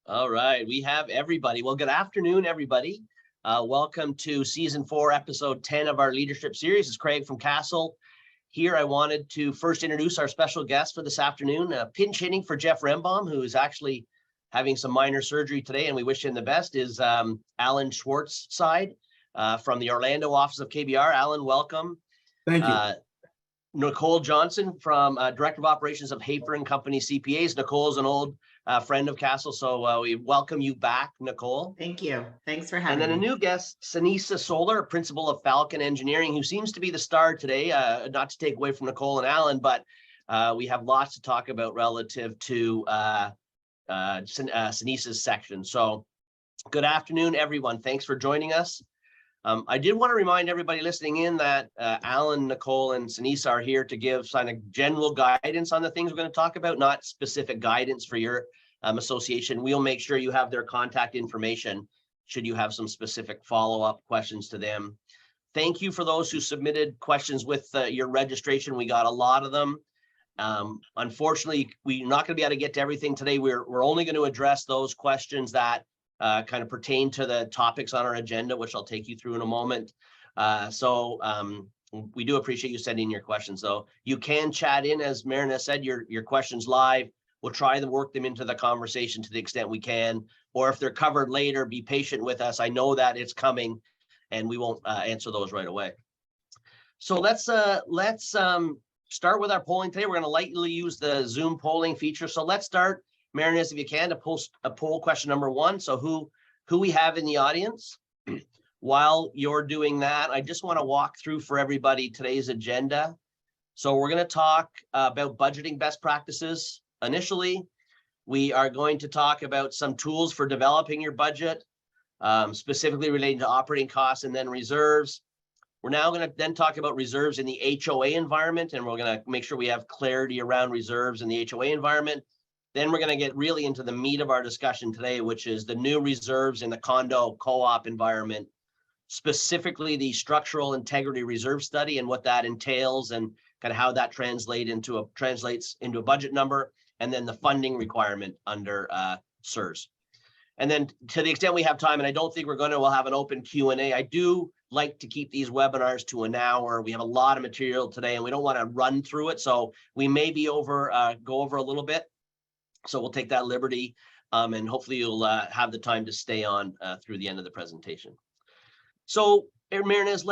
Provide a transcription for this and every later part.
All right, we have everybody. Well, good afternoon, everybody. Welcome to season 4, episode 10 of our leadership series. It's Craig from Castle. Here, I wanted to first introduce our special guest for this afternoon, pinch hitting for Jeff Rembaum, who is actually having some minor surgery today, and we wish him the best, is Alan Schwartzside from the Orlando office of KBR. Alan, welcome. Thank you. Nicole Johnson from Director of Operations of Hafer and Company CPAs. Nicole's an old friend of Castle, so we welcome you back, Nicole. Thank you. Thanks for having me. And then a new guest, Sinisa Solar, principal of Falcon Engineering, who seems to be the star today. Not to take away from Nicole and Alan, but we have lots to talk about relative to Sinisa's section. So good afternoon, everyone. Thanks for joining us. I did want to remind everybody listening in that Alan, Nicole, and Sinisa are here to give kind of general guidance on the things we're going to talk about, not specific guidance for your association. We'll make sure you have their contact information should you have some specific follow-up questions to them. Thank you for those who submitted questions with your registration. We got a lot of them. Unfortunately, we're not going to be able to get to everything today. We're only going to address those questions that kind of pertain to the topics on our agenda, which I'll take you through in a moment. We do appreciate you sending your questions, though. You can chat in, as Marina said, your questions live. We'll try to work them into the conversation to the extent we can, or if they're covered later, be patient with us. I know that it's coming, and we won't answer those right away. So let's start with our polling today. We're going to lightly use the Zoom polling feature. So let's start, Marinez, if you can, to post a poll question number 1. So who we have in the audience. While you're doing that, I just want to walk through for everybody today's agenda. So we're going to talk about budgeting best practices. Initially, we are going to talk about some tools for developing your budget, specifically relating to operating costs and then reserves. We're now going to then talk about reserves in the HOA environment, and we're going to make sure we have clarity around reserves in the HOA environment. Then we're going to get really into the meat of our discussion today, which is the new reserves in the condo co-op environment, specifically the structural integrity reserve study and what that entails and kind of how that translates into a budget number, and then the funding requirement under SERS. And then to the extent we have time, and I don't think we'll have an open Q&A. I do like to keep these webinars to an hour. We have a lot of material today and we don't want to run through it. So we may be go over a little bit. So we'll take that liberty, and hopefully you'll have the time to stay on through the end of the presentation. So, Marinez,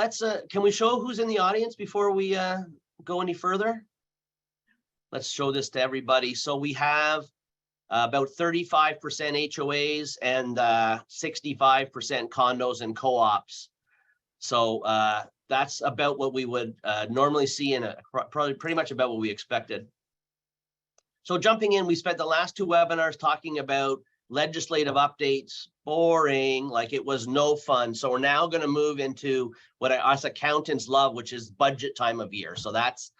can we show who's in the audience before we go any further? Let's show this to everybody. So we have about 35% HOAs and 65% condos and co-ops. So that's about what we would normally see, and probably pretty much about what we expected. So jumping in, we spent the last 2 webinars talking about legislative updates, boring, like it was no fun. So we're now going to move into what us accountants love, which is budget time of year. So that's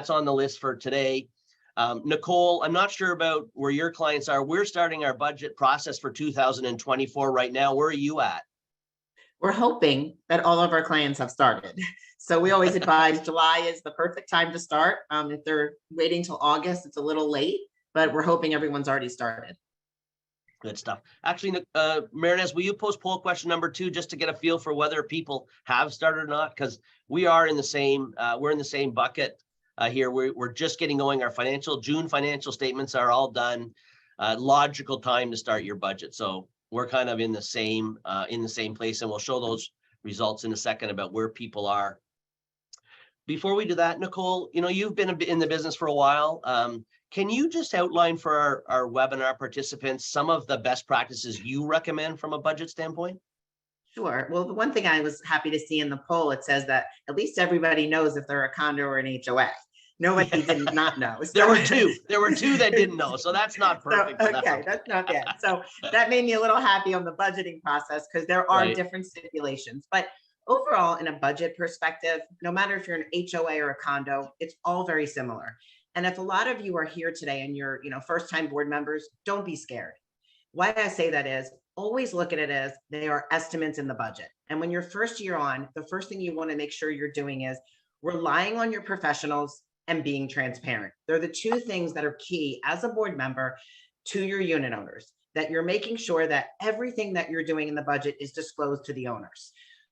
on the list for today. Nicole, I'm not sure about where your clients are. We're starting our budget process for 2024 right now. Where are you at? We're hoping that all of our clients have started. So we always advise July is the perfect time to start. If they're waiting till August, it's a little late, but we're hoping everyone's already started. Good stuff. Actually, Marinez, will you post poll question number 2 just to get a feel for whether people have started or not? Because we are in the same, we're in the same bucket here. We're just getting going. Our June financial statements are all done. Logical time to start your budget. So we're kind of in the same place, and we'll show those results in a second about where people are. Before we do that, Nicole, you've been in the business for a while. Can you just outline for our webinar participants some of the best practices you recommend from a budget standpoint? Sure. Well, the one thing I was happy to see in the poll, it says that at least everybody knows if they're a condo or an HOA. Nobody did not know. So, There were two that didn't know. So that's not perfect. So, okay, that's not bad. So that made me a little happy on the budgeting process, because there are different stipulations. But overall, in a budget perspective, no matter if you're an HOA or a condo, it's all very similar. And if a lot of you are here today and you're, first-time board members, don't be scared. Why I say that is always look at it as they are estimates in the budget. And when you're first year on, the first thing you want to make sure you're doing is relying on your professionals and being transparent. They're the two things that are key as a board member to your unit owners. that you're making sure that everything that you're doing in the budget is disclosed to the owners.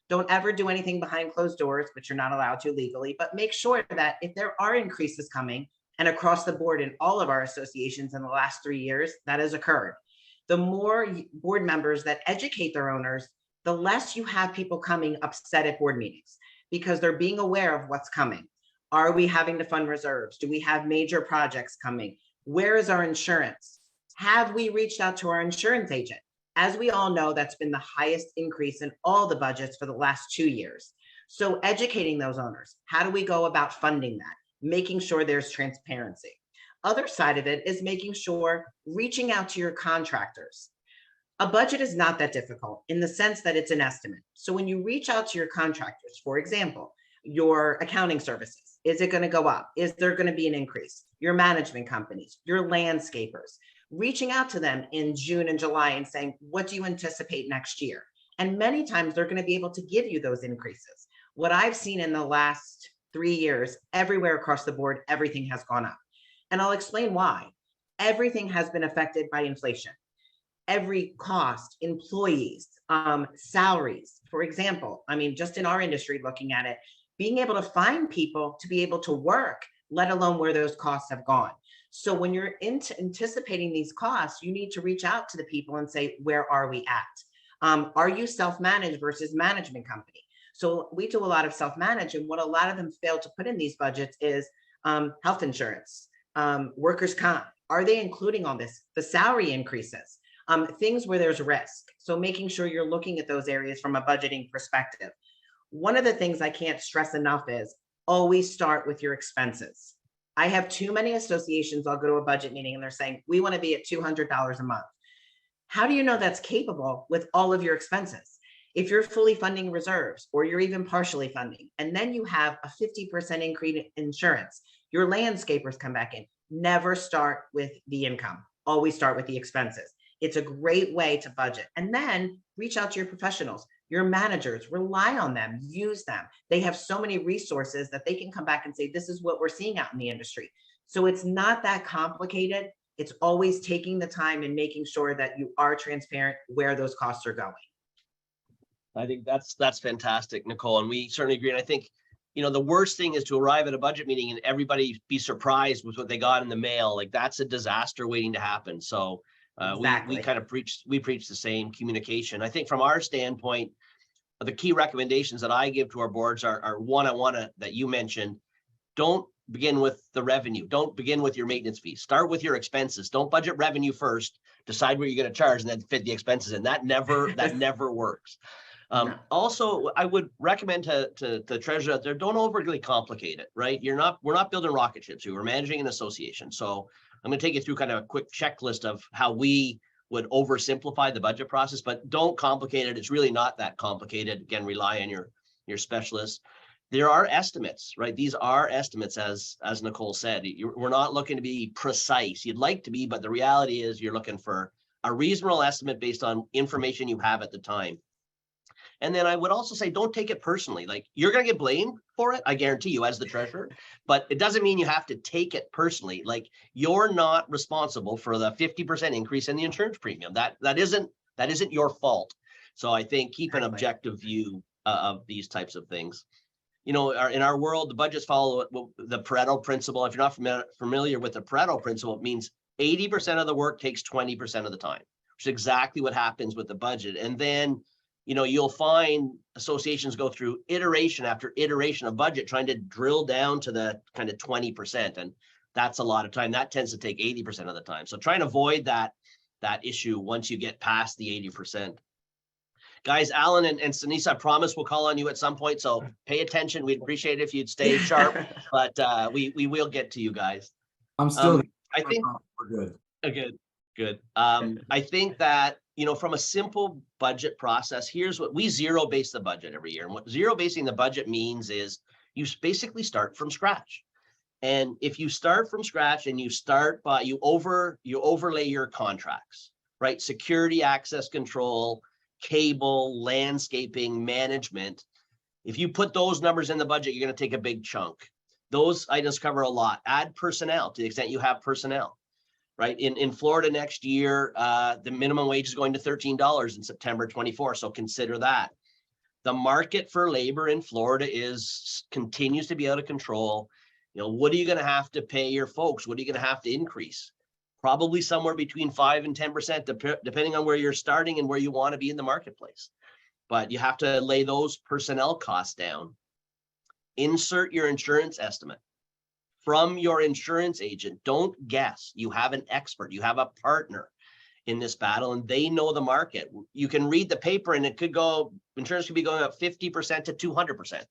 Don't ever do anything behind closed doors, which you're not allowed to legally, but make sure that if there are increases coming, and across the board in all of our associations in the last 3 years, that has occurred. The more board members that educate their owners, the less you have people coming upset at board meetings because they're being aware of what's coming. Are we having to fund reserves? Do we have major projects coming? Where is our insurance? Have we reached out to our insurance agent? As we all know, that's been the highest increase in all the budgets for the last 2 years. So educating those owners, how do we go about funding that? Making sure there's transparency. Other side of it is making sure reaching out to your contractors. A budget is not that difficult in the sense that it's an estimate. So when you reach out to your contractors, for example, your accounting services, is it going to go up? Is there going to be an increase? Your management companies, your landscapers, reaching out to them in June and July and saying, what do you anticipate next year? And many times they're going to be able to give you those increases. What I've seen in the last 3 years, everywhere across the board, everything has gone up. And I'll explain why. Everything has been affected by inflation. Every cost, employees, salaries, for example, I mean, just in our industry, looking at it, being able to find people to be able to work, let alone where those costs have gone. So when you're anticipating these costs, you need to reach out to the people and say, where are we at? Are you self-managed versus management company? So we do a lot of self-manage, and what a lot of them fail to put in these budgets is health insurance, workers' comp. Are they including all this? The salary increases, things where there's risk. So making sure you're looking at those areas from a budgeting perspective. One of the things I can't stress enough is always start with your expenses. I have too many associations. I'll go to a budget meeting and they're saying, we want to be at $200 a month. How do you know that's capable with all of your expenses? If you're fully funding reserves or you're even partially funding, and then you have a 50% increase in insurance, your landscapers come back in. Never start with the income. Always start with the expenses. It's a great way to budget. And then reach out to your professionals, your managers, rely on them, use them. They have so many resources that they can come back and say, this is what we're seeing out in the industry. So it's not that complicated. It's always taking the time and making sure that you are transparent where those costs are going. I think that's fantastic, Nicole. And we certainly agree. And I think, the worst thing is to arrive at a budget meeting and everybody be surprised with what they got in the mail. Like that's a disaster waiting to happen. So Exactly. we kind of preach the same communication. I think from our standpoint, the key recommendations that I give to our boards are one, I want to, that you mentioned, don't begin with the revenue. Don't begin with your maintenance fees. Start with your expenses. Don't budget revenue first, decide what you're going to charge and then fit the expenses in. That never works. No. Also, I would recommend to the treasurer out there, don't overly complicate it, right? We're not building rocket ships here. We're managing an association. So I'm going to take you through kind of a quick checklist of how we would oversimplify the budget process, but don't complicate it. It's really not that complicated. Again, rely on your specialists. There are estimates, right? These are estimates, as Nicole said. We're not looking to be precise. You'd like to be, but the reality is you're looking for a reasonable estimate based on information you have at the time. And then I would also say, don't take it personally. Like you're going to get blamed for it, I guarantee you, as the treasurer, but it doesn't mean you have to take it personally. Like you're not responsible for the 50% increase in the insurance premium. That isn't your fault. So I think keep an objective view of these types of things. In our world, the budgets follow the Pareto principle. If you're not familiar with the Pareto principle, it means 80% of the work takes 20% of the time, which is exactly what happens with the budget. And then you'll find associations go through iteration after iteration of budget, trying to drill down to the kind of 20%. And that's a lot of time. That tends to take 80% of the time. So try and avoid that issue once you get past the 80%. Guys, Alan and Sinisa, I promise we'll call on you at some point. So pay attention. We'd appreciate it if you'd stay sharp, but we will get to you guys. I'm still, I think we're good. Good. I think that, from a simple budget process, here's what we zero base the budget every year. And what zero basing the budget means is you basically start from scratch. And if you start from scratch and you overlay your contracts, right? Security, access control, cable, landscaping, management. If you put those numbers in the budget, you're going to take a big chunk. Those items cover a lot. Add personnel to the extent you have personnel. right? In Florida next year, the minimum wage is going to $13 in September 24. So consider that. The market for labor in Florida continues to be out of control. What are you going to have to pay your folks? What are you going to have to increase? Probably somewhere between 5 and 10%, depending on where you're starting and where you want to be in the marketplace. But you have to lay those personnel costs down. Insert your insurance estimate from your insurance agent. Don't guess. You have an expert. You have a partner in this battle, and they know the market. You can read the paper, and insurance could be going up 50% to 200%.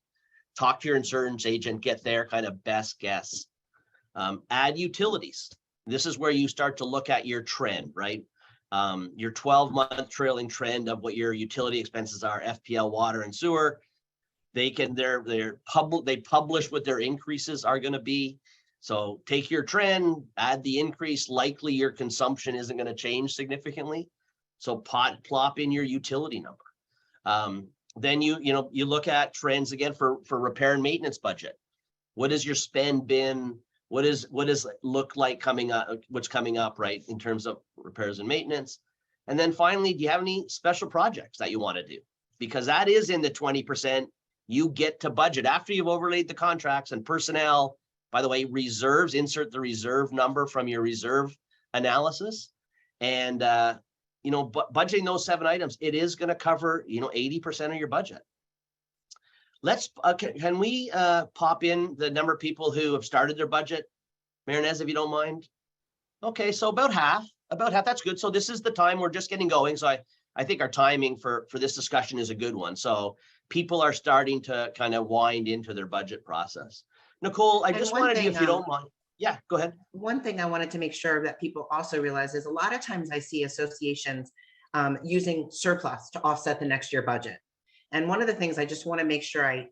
Talk to your insurance agent, get their kind of best guess. Add utilities. This is where you start to look at your trend, right? Your 12-month trailing trend of what your utility expenses are, FPL, water, and sewer. They publish what their increases are going to be. So take your trend, add the increase. Likely your consumption isn't going to change significantly. So plop in your utility number. Then you look at trends again for repair and maintenance budget. What has your spend been? What does it look like coming up? What's coming up, right, in terms of repairs and maintenance? And then finally, do you have any special projects that you want to do? Because that is in the 20%. You get to budget after you've overlaid the contracts and personnel. By the way, reserves, insert the reserve number from your reserve analysis. And, budgeting those 7 items, it is going to cover, 80% of your budget. Can we pop in the number of people who have started their budget? Marinez, if you don't mind. Okay, so about half, that's good. So this is the time we're just getting going. So I think our timing for this discussion is a good one. So people are starting to kind of wind into their budget process. Nicole, I just wanted you, if you don't mind. Yeah, go ahead. One thing I wanted to make sure that people also realize is a lot of times I see associations using surplus to offset the next year budget. And one of the things I just want to make sure I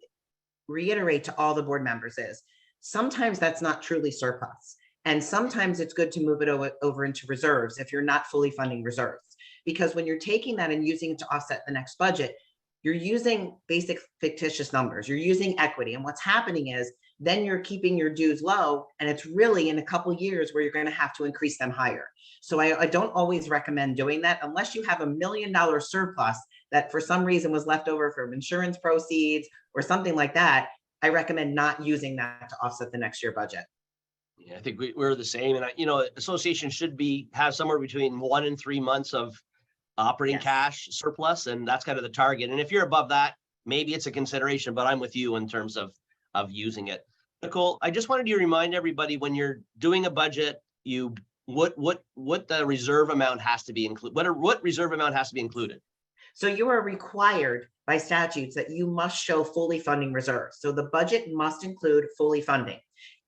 reiterate to all the board members is sometimes that's not truly surplus. And sometimes it's good to move it over into reserves if you're not fully funding reserves. Because when you're taking that and using it to offset the next budget, you're using basic fictitious numbers. You're using equity. And what's happening is then you're keeping your dues low. And it's really in a couple of years where you're going to have to increase them higher. So I don't always recommend doing that unless you have $1 million surplus that for some reason was left over from insurance proceeds or something like that. I recommend not using that to offset the next year budget. Yeah, I think we're the same. And, association should have somewhere between 1 and 3 months of operating cash surplus. And that's kind of the target. And if you're above that, maybe it's a consideration, but I'm with you in terms of using it. Nicole, I just wanted you to remind everybody when you're doing a budget, what the reserve amount has to be included. What reserve amount has to be included? So you are required by statutes that you must show fully funding reserves. So the budget must include fully funding.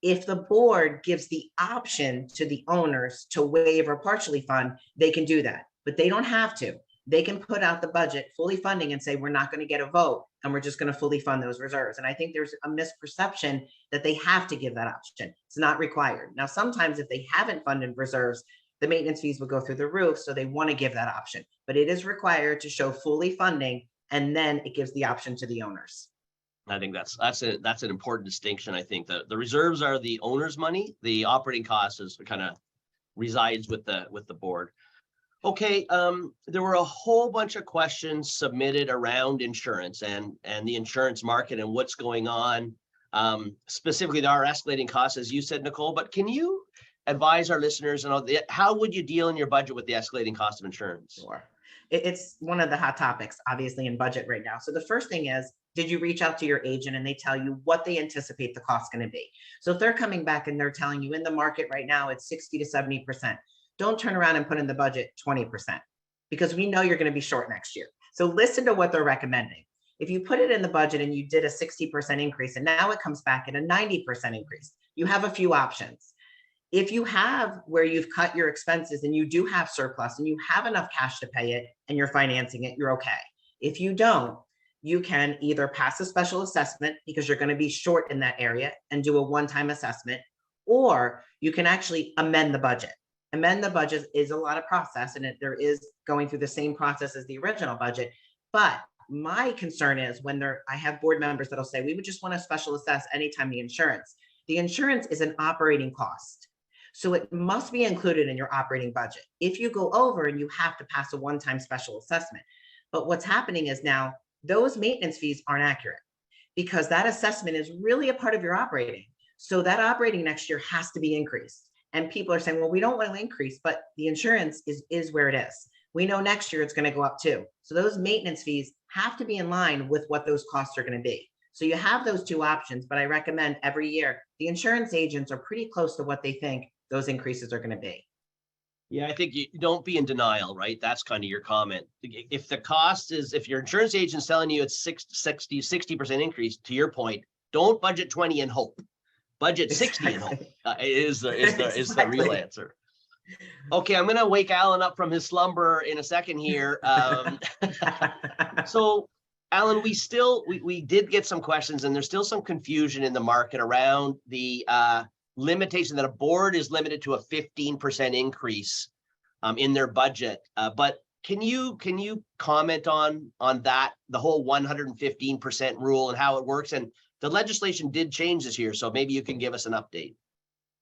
If the board gives the option to the owners to waive or partially fund, they can do that, but they don't have to. They can put out the budget fully funding and say, we're not going to get a vote and we're just going to fully fund those reserves. And I think there's a misperception that they have to give that option. It's not required. Now, sometimes if they haven't funded reserves, the maintenance fees will go through the roof. So they want to give that option, but it is required to show fully funding. And then it gives the option to the owners. I think that's an important distinction. I think the reserves are the owner's money. The operating costs is kind of resides with the board. Okay, there were a whole bunch of questions submitted around insurance and the insurance market and what's going on. Specifically, there are escalating costs, as you said, Nicole, but can you advise our listeners and how would you deal in your budget with the escalating cost of insurance? Sure. It's one of the hot topics, obviously, in budget right now. So the first thing is, did you reach out to your agent and they tell you what they anticipate the cost going to be? So if they're coming back and they're telling you in the market right now, it's 60 to 70%, don't turn around and put in the budget 20% because we know you're going to be short next year. So listen to what they're recommending. If you put it in the budget and you did a 60% increase and now it comes back at a 90% increase, you have a few options. If you have where you've cut your expenses and you do have surplus and you have enough cash to pay it and you're financing it, you're okay. If you don't, you can either pass a special assessment because you're going to be short in that area and do a one-time assessment, or you can actually amend the budget. Amend the budget is a lot of process and there is going through the same process as the original budget. But my concern is when I have board members that'll say, we would just want to special assess anytime the insurance is an operating cost. So it must be included in your operating budget. If you go over, and you have to pass a one-time special assessment. But what's happening is now those maintenance fees aren't accurate because that assessment is really a part of your operating. So that operating next year has to be increased. And people are saying, well, we don't want to increase, but the insurance is where it is. We know next year it's going to go up too. So those maintenance fees have to be in line with what those costs are going to be. So you have those two options, but I recommend every year, the insurance agents are pretty close to what they think those increases are going to be. Yeah, I think you don't be in denial, right? That's kind of your comment. If the cost is, if your insurance agent's telling you it's 60% increase, to your point, don't budget 20 and hope. Budget 60 and hope is the real answer. Okay, I'm gonna wake Alan up from his slumber in a second here. So Alan, we did get some questions, and there's still some confusion in the market around the limitation that a board is limited to a 15% increase in their budget. But can you comment on that, the whole 115% rule and how it works? And the legislation did change this year, so maybe you can give us an update.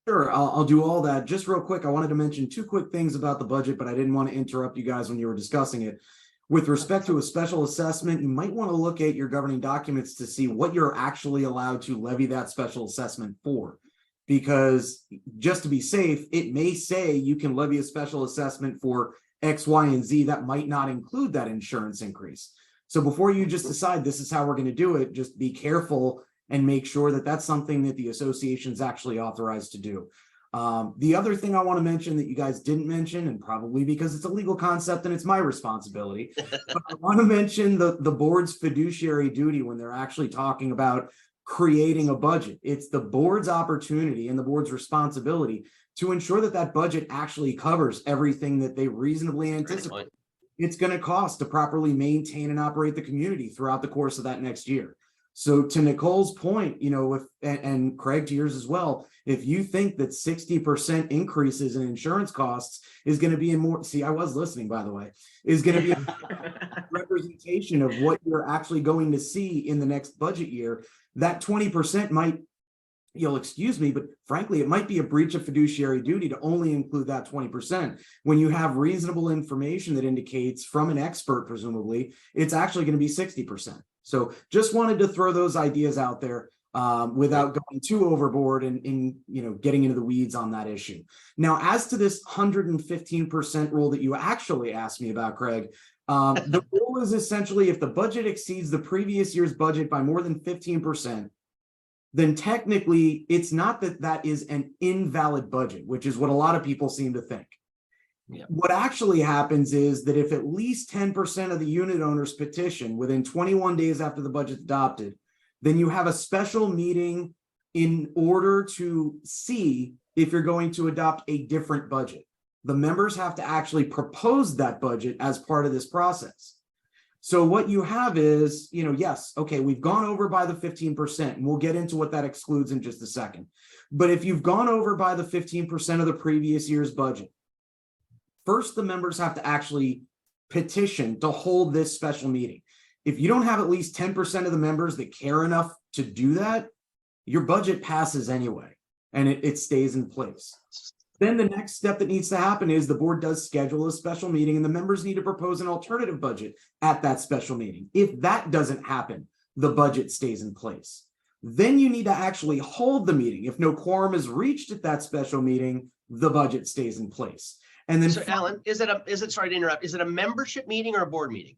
Sure, I'll do all that. Just real quick, I wanted to mention two quick things about the budget, but I didn't want to interrupt you guys when you were discussing it. With respect to a special assessment, you might want to look at your governing documents to see what you're actually allowed to levy that special assessment for. Because just to be safe, it may say you can levy a special assessment for X, Y, and Z that might not include that insurance increase. So before you just decide this is how we're going to do it, just be careful and make sure that that's something that the association's actually authorized to do. The other thing I want to mention that you guys didn't mention, and probably because it's a legal concept and it's my responsibility, but I want to mention the board's fiduciary duty when they're actually talking about creating a budget. It's the board's opportunity and the board's responsibility to ensure that that budget actually covers everything that they reasonably anticipate it's going to cost to properly maintain and operate the community throughout the course of that next year. So to Nicole's point, you know, and Craig, to yours as well, if you think that 60% increases in insurance costs is going to be in more, see, I was listening, by the way, is going to be a representation of what you're actually going to see in the next budget year, that 20% might, you'll excuse me, but frankly, it might be a breach of fiduciary duty to only include that 20% when you have reasonable information that indicates from an expert, presumably, it's actually going to be 60%. So just wanted to throw those ideas out there without going too overboard and you know, getting into the weeds on that issue. Now, as to this 115% rule that you actually asked me about, Craig, the rule is essentially if the budget exceeds the previous year's budget by more than 15%, then technically it's not that that is an invalid budget, which is what a lot of people seem to think. Yeah. What actually happens is that if at least 10% of the unit owners petition within 21 days after the budget's adopted, then you have a special meeting in order to see if you're going to adopt a different budget. The members have to actually propose that budget as part of this process. So what you have is, you know, yes, okay, we've gone over by the 15%, and we'll get into what that excludes in just a second. But if you've gone over by the 15% of the previous year's budget, first, the members have to actually petition to hold this special meeting. If you don't have at least 10% of the members that care enough to do that, your budget passes anyway, and it stays in place. Then the next step that needs to happen is the board does schedule a special meeting, and the members need to propose an alternative budget at that special meeting. If that doesn't happen, the budget stays in place. Then you need to actually hold the meeting. If no quorum is reached at that special meeting, the budget stays in place. And then, so Alan, sorry to interrupt, is it a membership meeting or a board meeting?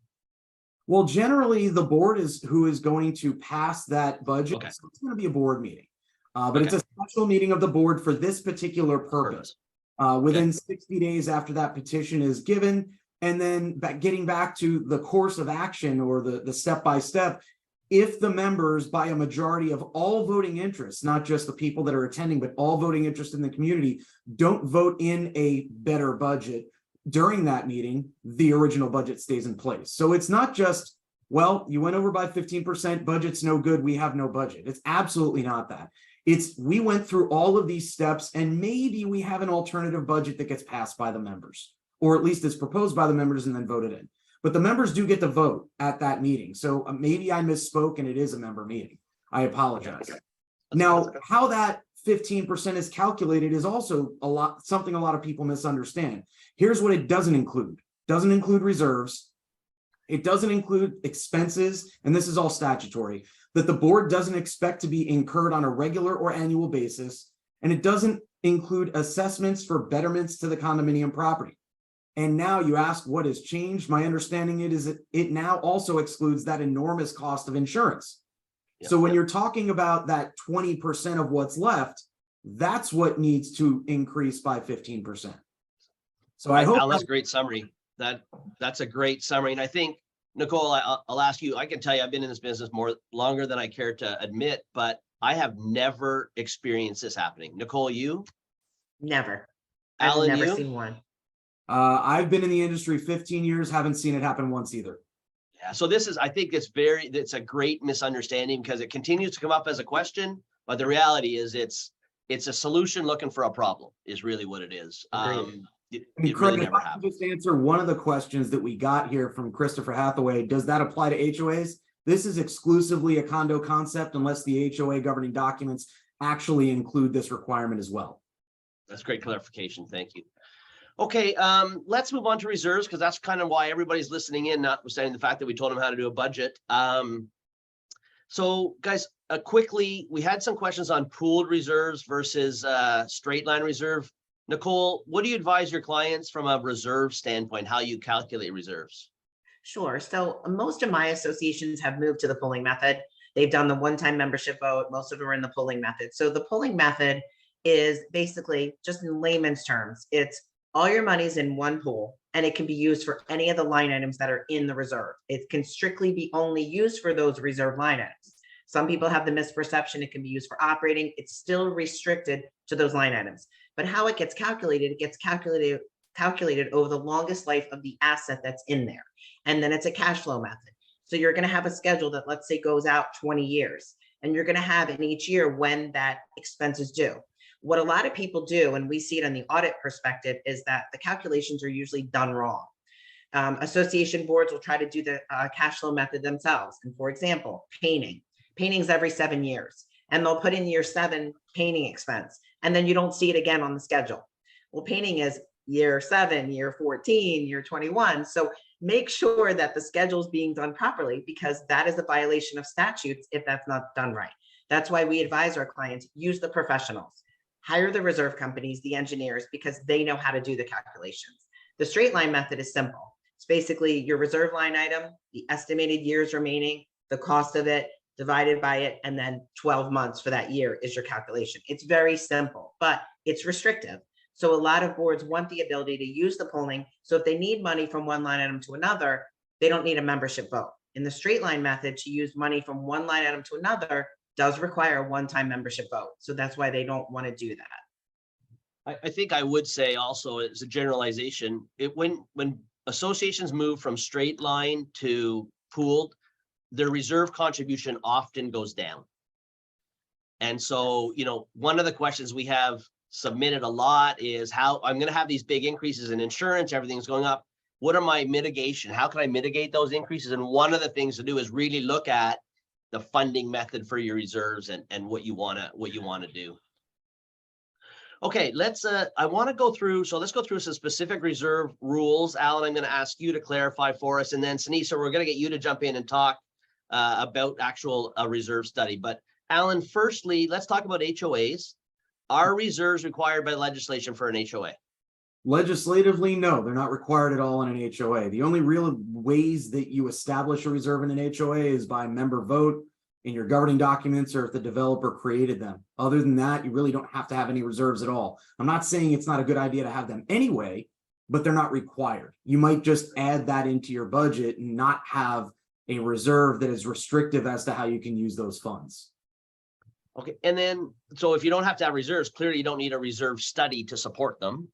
Well, generally the board is who is going to pass that budget. Okay. So it's going to be a board meeting, but okay. It's a special meeting of the board for this particular purpose. Within 60 days after that petition is given, and then getting back to the course of action or the step-by-step, if the members by a majority of all voting interests, not just the people that are attending, but all voting interests in the community, don't vote in a better budget during that meeting, the original budget stays in place. So it's not just, well, you went over by 15%, budget's no good, we have no budget. It's absolutely not that. It's we went through all of these steps and maybe we have an alternative budget that gets passed by the members, or at least it's proposed by the members and then voted in. But the members do get to vote at that meeting. So maybe I misspoke and it is a member meeting. I apologize. Now, how that 15% is calculated is also something a lot of people misunderstand. Here's what it doesn't include. Doesn't include reserves. It doesn't include expenses, and this is all statutory, that the board doesn't expect to be incurred on a regular or annual basis, and it doesn't include assessments for betterments to the condominium property. And now you ask what has changed. My understanding is that it now also excludes that enormous cost of insurance. So when you're talking about that 20% of what's left, that's what needs to increase by 15%. So I hope Al, that's a great summary. That's a great summary. And I think, Nicole, I'll ask you, I can tell you, I've been in this business longer than I care to admit, but I have never experienced this happening. Nicole, you? Never. Alan, I've never you? seen one. I've been in the industry 15 years, haven't seen it happen once either. Yeah, so this is, I think it's a great misunderstanding because it continues to come up as a question, but the reality is it's a solution looking for a problem is really what it is. It Craig, really never if I happened. can just answer one of the questions that we got here from Christopher Hathaway. Does that apply to HOAs? This is exclusively a condo concept unless the HOA governing documents actually include this requirement as well. That's great clarification. Thank you. Okay, let's move on to reserves because that's kind of why everybody's listening in, notwithstanding the fact that we told them how to do a budget. So guys, quickly, we had some questions on pooled reserves versus straight line reserve. Nicole, what do you advise your clients from a reserve standpoint, how you calculate reserves? Sure. So most of my associations have moved to the pooling method. They've done the one-time membership vote. Most of them are in the pooling method. So the pooling method is basically, just in layman's terms, it's all your money's in one pool and it can be used for any of the line items that are in the reserve. It can strictly be only used for those reserve line items. Some people have the misperception it can be used for operating. It's still restricted to those line items. But how it gets calculated, it gets calculated over the longest life of the asset that's in there. And then it's a cash flow method. So you're going to have a schedule that, let's say, goes out 20 years, and you're going to have in each year when that expense is due. What a lot of people do, and we see it on the audit perspective, is that the calculations are usually done wrong. Association boards will try to do the cash flow method themselves. And for example, painting's every 7 years, and they'll put in year 7 painting expense, and then you don't see it again on the schedule. Well, painting is year 7, year 14, year 21. So make sure that the schedule is being done properly, because that is a violation of statutes if that's not done right. That's why we advise our clients, use the professionals. Hire the reserve companies, the engineers, because they know how to do the calculations. The straight line method is simple. It's basically your reserve line item, the estimated years remaining, the cost of it, divided by it, and then 12 months for that year is your calculation. It's very simple, but it's restrictive. So a lot of boards want the ability to use the pooling. So if they need money from one line item to another, they don't need a membership vote. In the straight line method, to use money from one line item to another does require a one-time membership vote. So that's why they don't want to do that. I think I would say also, as a generalization, when associations move from straight line to pooled, their reserve contribution often goes down. And so, one of the questions we have submitted a lot is how I'm going to have these big increases in insurance, everything's going up. What are my mitigation? How can I mitigate those increases? And one of the things to do is really look at the funding method for your reserves and what you want to do. Okay, let's I want to go through, so let's go through some specific reserve rules. Alan, I'm going to ask you to clarify for us, and then Sinisa, we're going to get you to jump in and talk about actual reserve study. But Alan, firstly, let's talk about HOAs. Are reserves required by legislation for an HOA? Legislatively, no, they're not required at all in an HOA. The only real ways that you establish a reserve in an HOA is by member vote in your governing documents, or if the developer created them. Other than that, you really don't have to have any reserves at all. I'm not saying it's not a good idea to have them anyway, but they're not required. You might just add that into your budget and not have a reserve that is restrictive as to how you can use those funds. Okay, and then, so if you don't have to have reserves, clearly you don't need a reserve study to support them.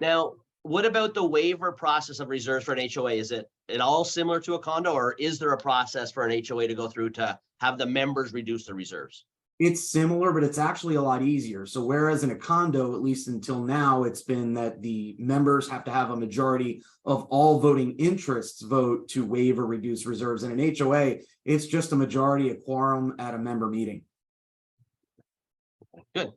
Now, what about the waiver process of reserves for an HOA? Is it all similar to a condo, or is there a process for an HOA to go through to have the members reduce the reserves? It's similar, but it's actually a lot easier. So whereas in a condo, at least until now, it's been that the members have to have a majority of all voting interests vote to waive or reduce reserves. In an HOA, it's just a majority, a quorum at a member meeting. Good.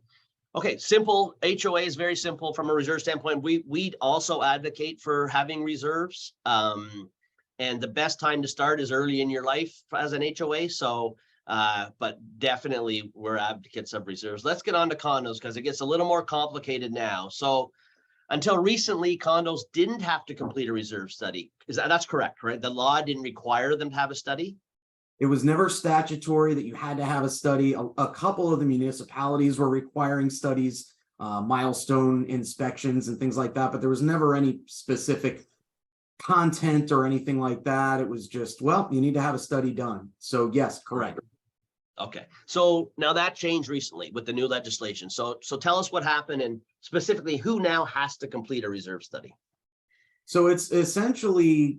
Okay, simple. HOA is very simple from a reserve standpoint. We also advocate for having reserves. And the best time to start is early in your life as an HOA. So, but definitely we're advocates of reserves. Let's get on to condos because it gets a little more complicated now. So until recently, condos didn't have to complete a reserve study. That's correct, right? The law didn't require them to have a study. It was never statutory that you had to have a study. A couple of the municipalities were requiring studies, milestone inspections and things like that, but there was never any specific content or anything like that. It was just, well, you need to have a study done. So yes, correct. Okay, so now that changed recently with the new legislation. So tell us what happened and specifically who now has to complete a reserve study. So it's essentially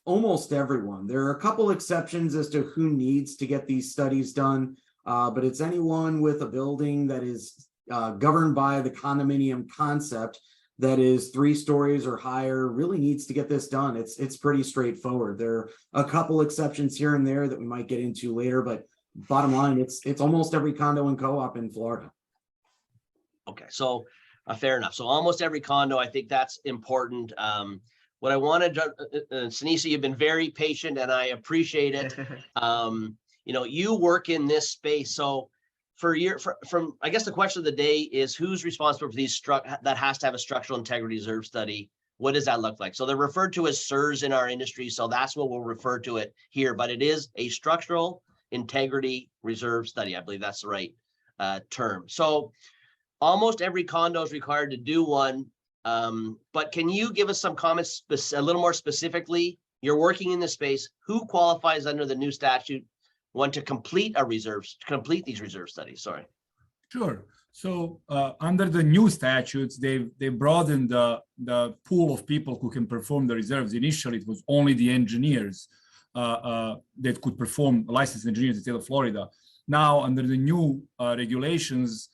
almost everyone. There are a couple exceptions as to who needs to get these studies done, but it's anyone with a building that is governed by the condominium concept that is 3 stories or higher really needs to get this done. It's pretty straightforward. There are a couple exceptions here and there that we might get into later, but bottom line, it's almost every condo and co-op in Florida. Okay, so fair enough. So almost every condo, I think that's important. What I wanted, Sinisa, you've been very patient and I appreciate it. You know, you work in this space. So from I guess the question of the day is who's responsible for these that has to have a structural integrity reserve study? What does that look like? So they're referred to as SIRS in our industry. So that's what we'll refer to it here, but it is a structural integrity reserve study. I believe that's the right term. So almost every condo is required to do one. But can you give us some comments a little more specifically? You're working in this space. Who qualifies under the new statute to complete these reserve studies? Sorry. Sure. So under the new statutes, they broadened the pool of people who can perform the reserves. Initially, it was only the engineers that could perform, licensed engineers in the state of Florida. Now, under the new regulations,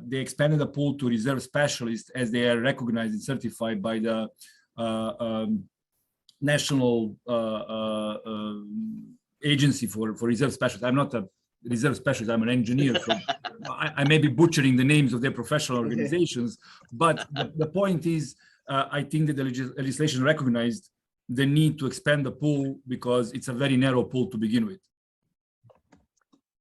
they expanded the pool to reserve specialists as they are recognized and certified by the National Agency for Reserve Specialists. I'm not a reserve specialist, I'm an engineer. So I may be butchering the names of their professional organizations, but the point is, I think that the legislation recognized the need to expand the pool because it's a very narrow pool to begin with.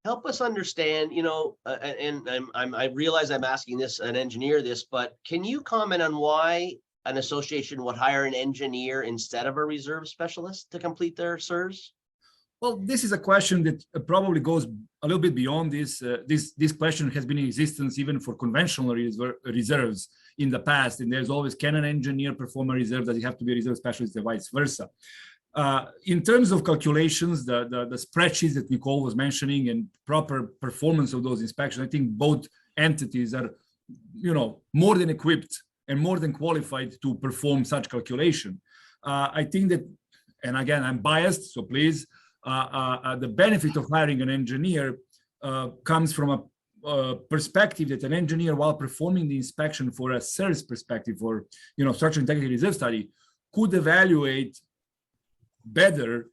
Help us understand, you know, and I realize I'm asking an engineer this, but can you comment on why an association would hire an engineer instead of a reserve specialist to complete their SIRS? Well, this is a question that probably goes a little bit beyond this. This question has been in existence even for conventional reserves in the past, and there's always, can an engineer perform a reserve? Does he have to be a reserve specialist, and vice versa? In terms of calculations, the spreadsheets that Nicole was mentioning and proper performance of those inspections, I think both entities are, you know, more than equipped and more than qualified to perform such calculation. I think that, and again, I'm biased, so please, the benefit of hiring an engineer comes from a perspective that an engineer, while performing the inspection for a SIRS perspective, or, you know, structural integrity reserve study, could evaluate better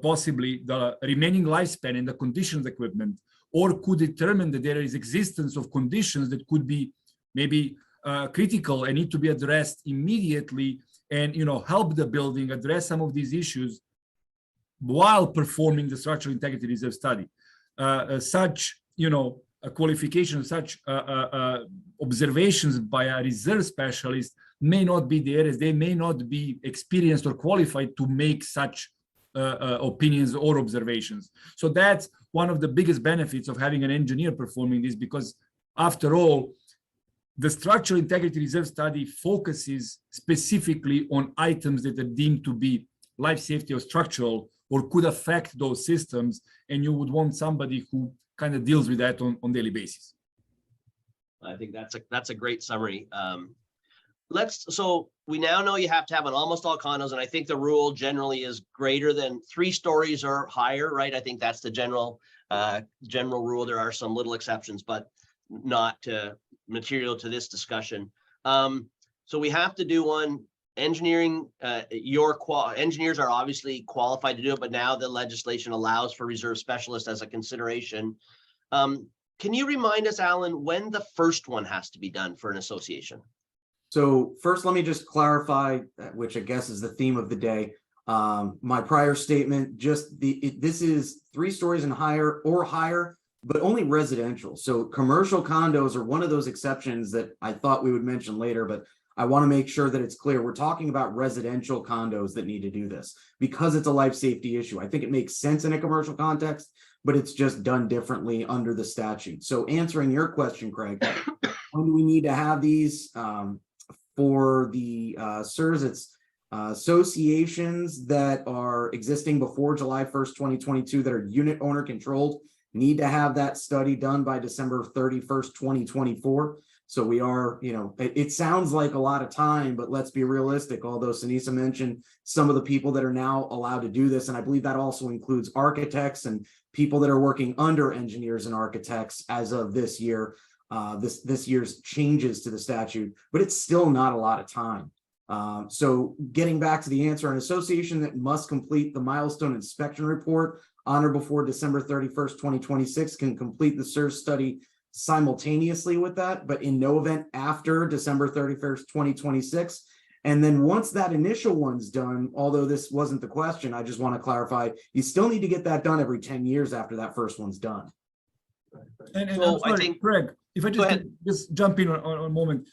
possibly the remaining lifespan and the conditions equipment, or could determine that there is existence of conditions that could be maybe critical and need to be addressed immediately, and, you know, help the building address some of these issues while performing the structural integrity reserve study. Such, you know, a qualification, such observations by a reserve specialist may not be there, as they may not be experienced or qualified to make such opinions or observations. So that's one of the biggest benefits of having an engineer performing this, because after all, the structural integrity reserve study focuses specifically on items that are deemed to be life safety or structural, or could affect those systems, and you would want somebody who kind of deals with that on daily basis. I think that's a great summary. So we now know you have to have on almost all condos, and I think the rule generally is greater than 3 stories or higher, right? I think that's the general rule. There are some little exceptions, but not material to this discussion. So we have to do one. Engineering, engineers are obviously qualified to do it, but now the legislation allows for reserve specialists as a consideration. can you remind us, Alan, when the first one has to be done for an association? So first, let me just clarify, which I guess is the theme of the day. My prior statement, this is 3 stories and higher or higher, but only residential. So commercial condos are one of those exceptions that I thought we would mention later, but I want to make sure that it's clear. We're talking about residential condos that need to do this because it's a life safety issue. I think it makes sense in a commercial context, but it's just done differently under the statute. So answering your question, Craig, when do we need to have these? For the SIRS, it's associations that are existing before July 1st, 2022 that are unit owner controlled need to have that study done by December 31st, 2024. So we are, it sounds like a lot of time, but let's be realistic. Although Sinisa mentioned some of the people that are now allowed to do this, and I believe that also includes architects and people that are working under engineers and architects as of this year. This year's changes to the statute, but it's still not a lot of time. So getting back to the answer, an association that must complete the milestone inspection report on or before December 31st, 2026 can complete the SIRS study simultaneously with that, but in no event after December 31st, 2026. And then once that initial one's done, although this wasn't the question, I just want to clarify, you still need to get that done every 10 years after that first one's done. And So I'm sorry, I think, Craig, if I just jump in on a moment,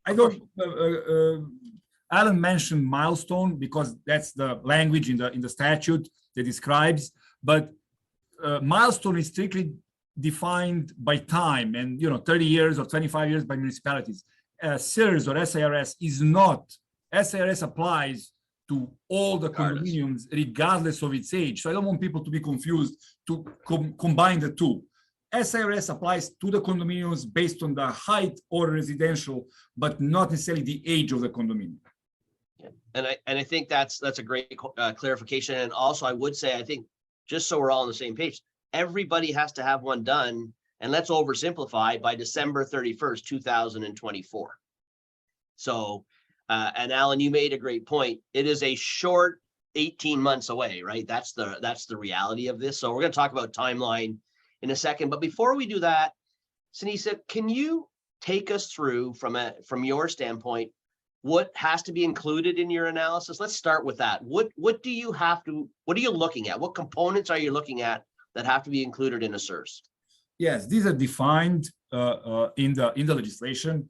I don't. Alan mentioned milestone because that's the language in the statute that describes. But milestone is strictly defined by time, and 30 years or 25 years by municipalities. SIRS or SIRS is not. SIRS applies to all the condominiums regardless of its age. So I don't want people to be confused to combine the two. SIRS applies to the condominiums based on the height or residential, but not necessarily the age of the condominium. Yeah. And I think that's a great clarification. And also I would say, I think just so we're all on the same page, everybody has to have one done, and let's oversimplify, by December 31st, 2024. So, and Alan, you made a great point. It is a short 18 months away, right? That's the reality of this. So we're going to talk about timeline in a second. But before we do that, Sinisa, can you take us through from your standpoint, what has to be included in your analysis? Let's start with that. What are you looking at? What components are you looking at that have to be included in a SIRS? Yes, these are defined in the legislation.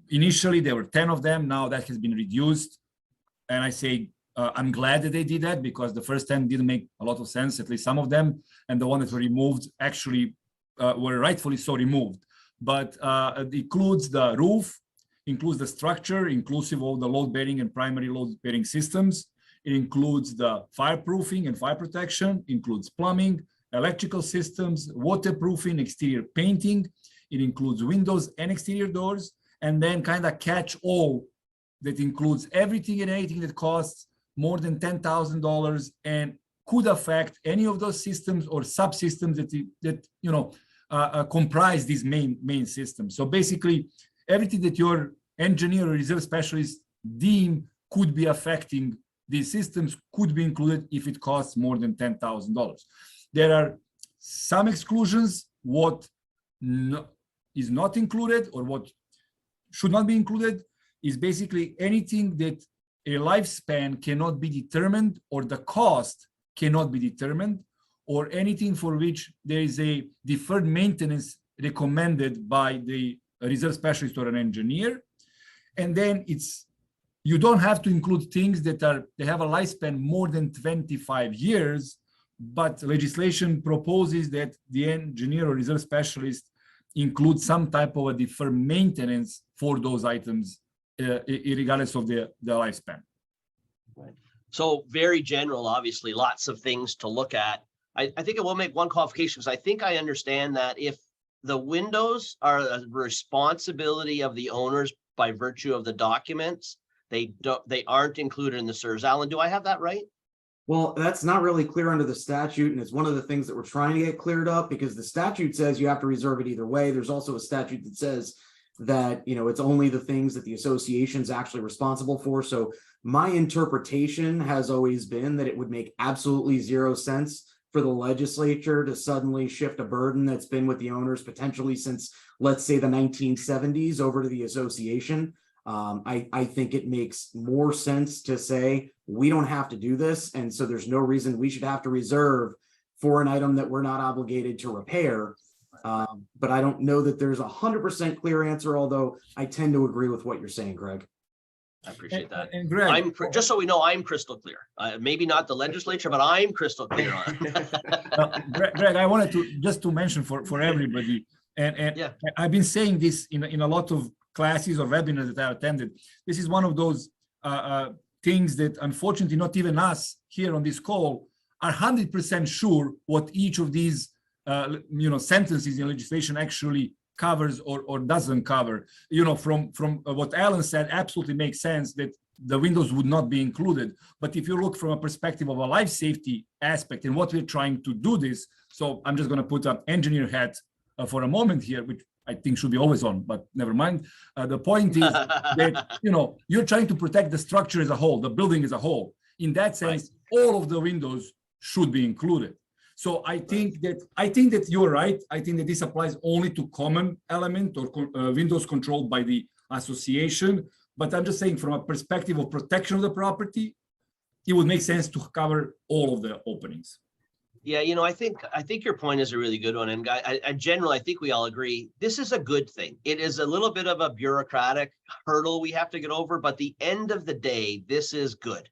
Initially, there were 10 of them. Now that has been reduced. And I say, I'm glad that they did that because the first 10 didn't make a lot of sense, at least some of them. And the ones that were removed actually were rightfully so removed. But it includes the roof, includes the structure, inclusive of the load-bearing and primary load-bearing systems. It includes the fireproofing and fire protection, includes plumbing, electrical systems, waterproofing, exterior painting. It includes windows and exterior doors, and then kind of catch all that includes everything and anything that costs more than $10,000 and could affect any of those systems or subsystems that comprise these main systems. So basically, everything that your engineer or reserve specialist deem could be affecting these systems could be included if it costs more than $10,000. There are some exclusions, what is not included or what should not be included is basically anything that a lifespan cannot be determined or the cost cannot be determined, or anything for which there is a deferred maintenance recommended by the reserve specialist or an engineer. And then you don't have to include things that have a lifespan more than 25 years, but legislation proposes that the engineer or reserve specialist include some type of a deferred maintenance for those items, regardless of the lifespan. Right. So very general, obviously, lots of things to look at. I think I will make one qualification because I think I understand that if the windows are a responsibility of the owners by virtue of the documents, they aren't included in the SIRS. Alan, do I have that right? Well, that's not really clear under the statute, and it's one of the things that we're trying to get cleared up because the statute says you have to reserve it either way. There's also a statute that says that, it's only the things that the association's actually responsible for. So my interpretation has always been that it would make absolutely zero sense for the legislature to suddenly shift a burden that's been with the owners potentially since, let's say, the 1970s over to the association. I think it makes more sense to say we don't have to do this, and so there's no reason we should have to reserve for an item that we're not obligated to repair. But I don't know that there's 100% clear answer, although I tend to agree with what you're saying, Greg. I appreciate that. And Greg, Just so we know, I'm crystal clear. Maybe not the legislature, but I'm crystal clear on it. Greg, I wanted to just to mention for everybody, and Yeah. I've been saying this in a lot of classes or webinars that I attended. This is one of those things that unfortunately not even us here on this call are 100% sure what each of these sentences in legislation actually covers or doesn't cover. From what Alan said, absolutely makes sense that the windows would not be included. But if you look from a perspective of a life safety aspect and what we're trying to do this, so I'm just going to put an engineer hat for a moment here, which I think should be always on, but never mind. The point is that, you're trying to protect the structure as a whole, the building as a whole. In that sense, all of the windows should be included. So I think that you're right. I think that this applies only to common element or windows controlled by the association. But I'm just saying from a perspective of protection of the property, it would make sense to cover all of the openings. Yeah, I think your point is a really good one. And I generally, I think we all agree, this is a good thing. It is a little bit of a bureaucratic hurdle we have to get over, but at the end of the day, this is good.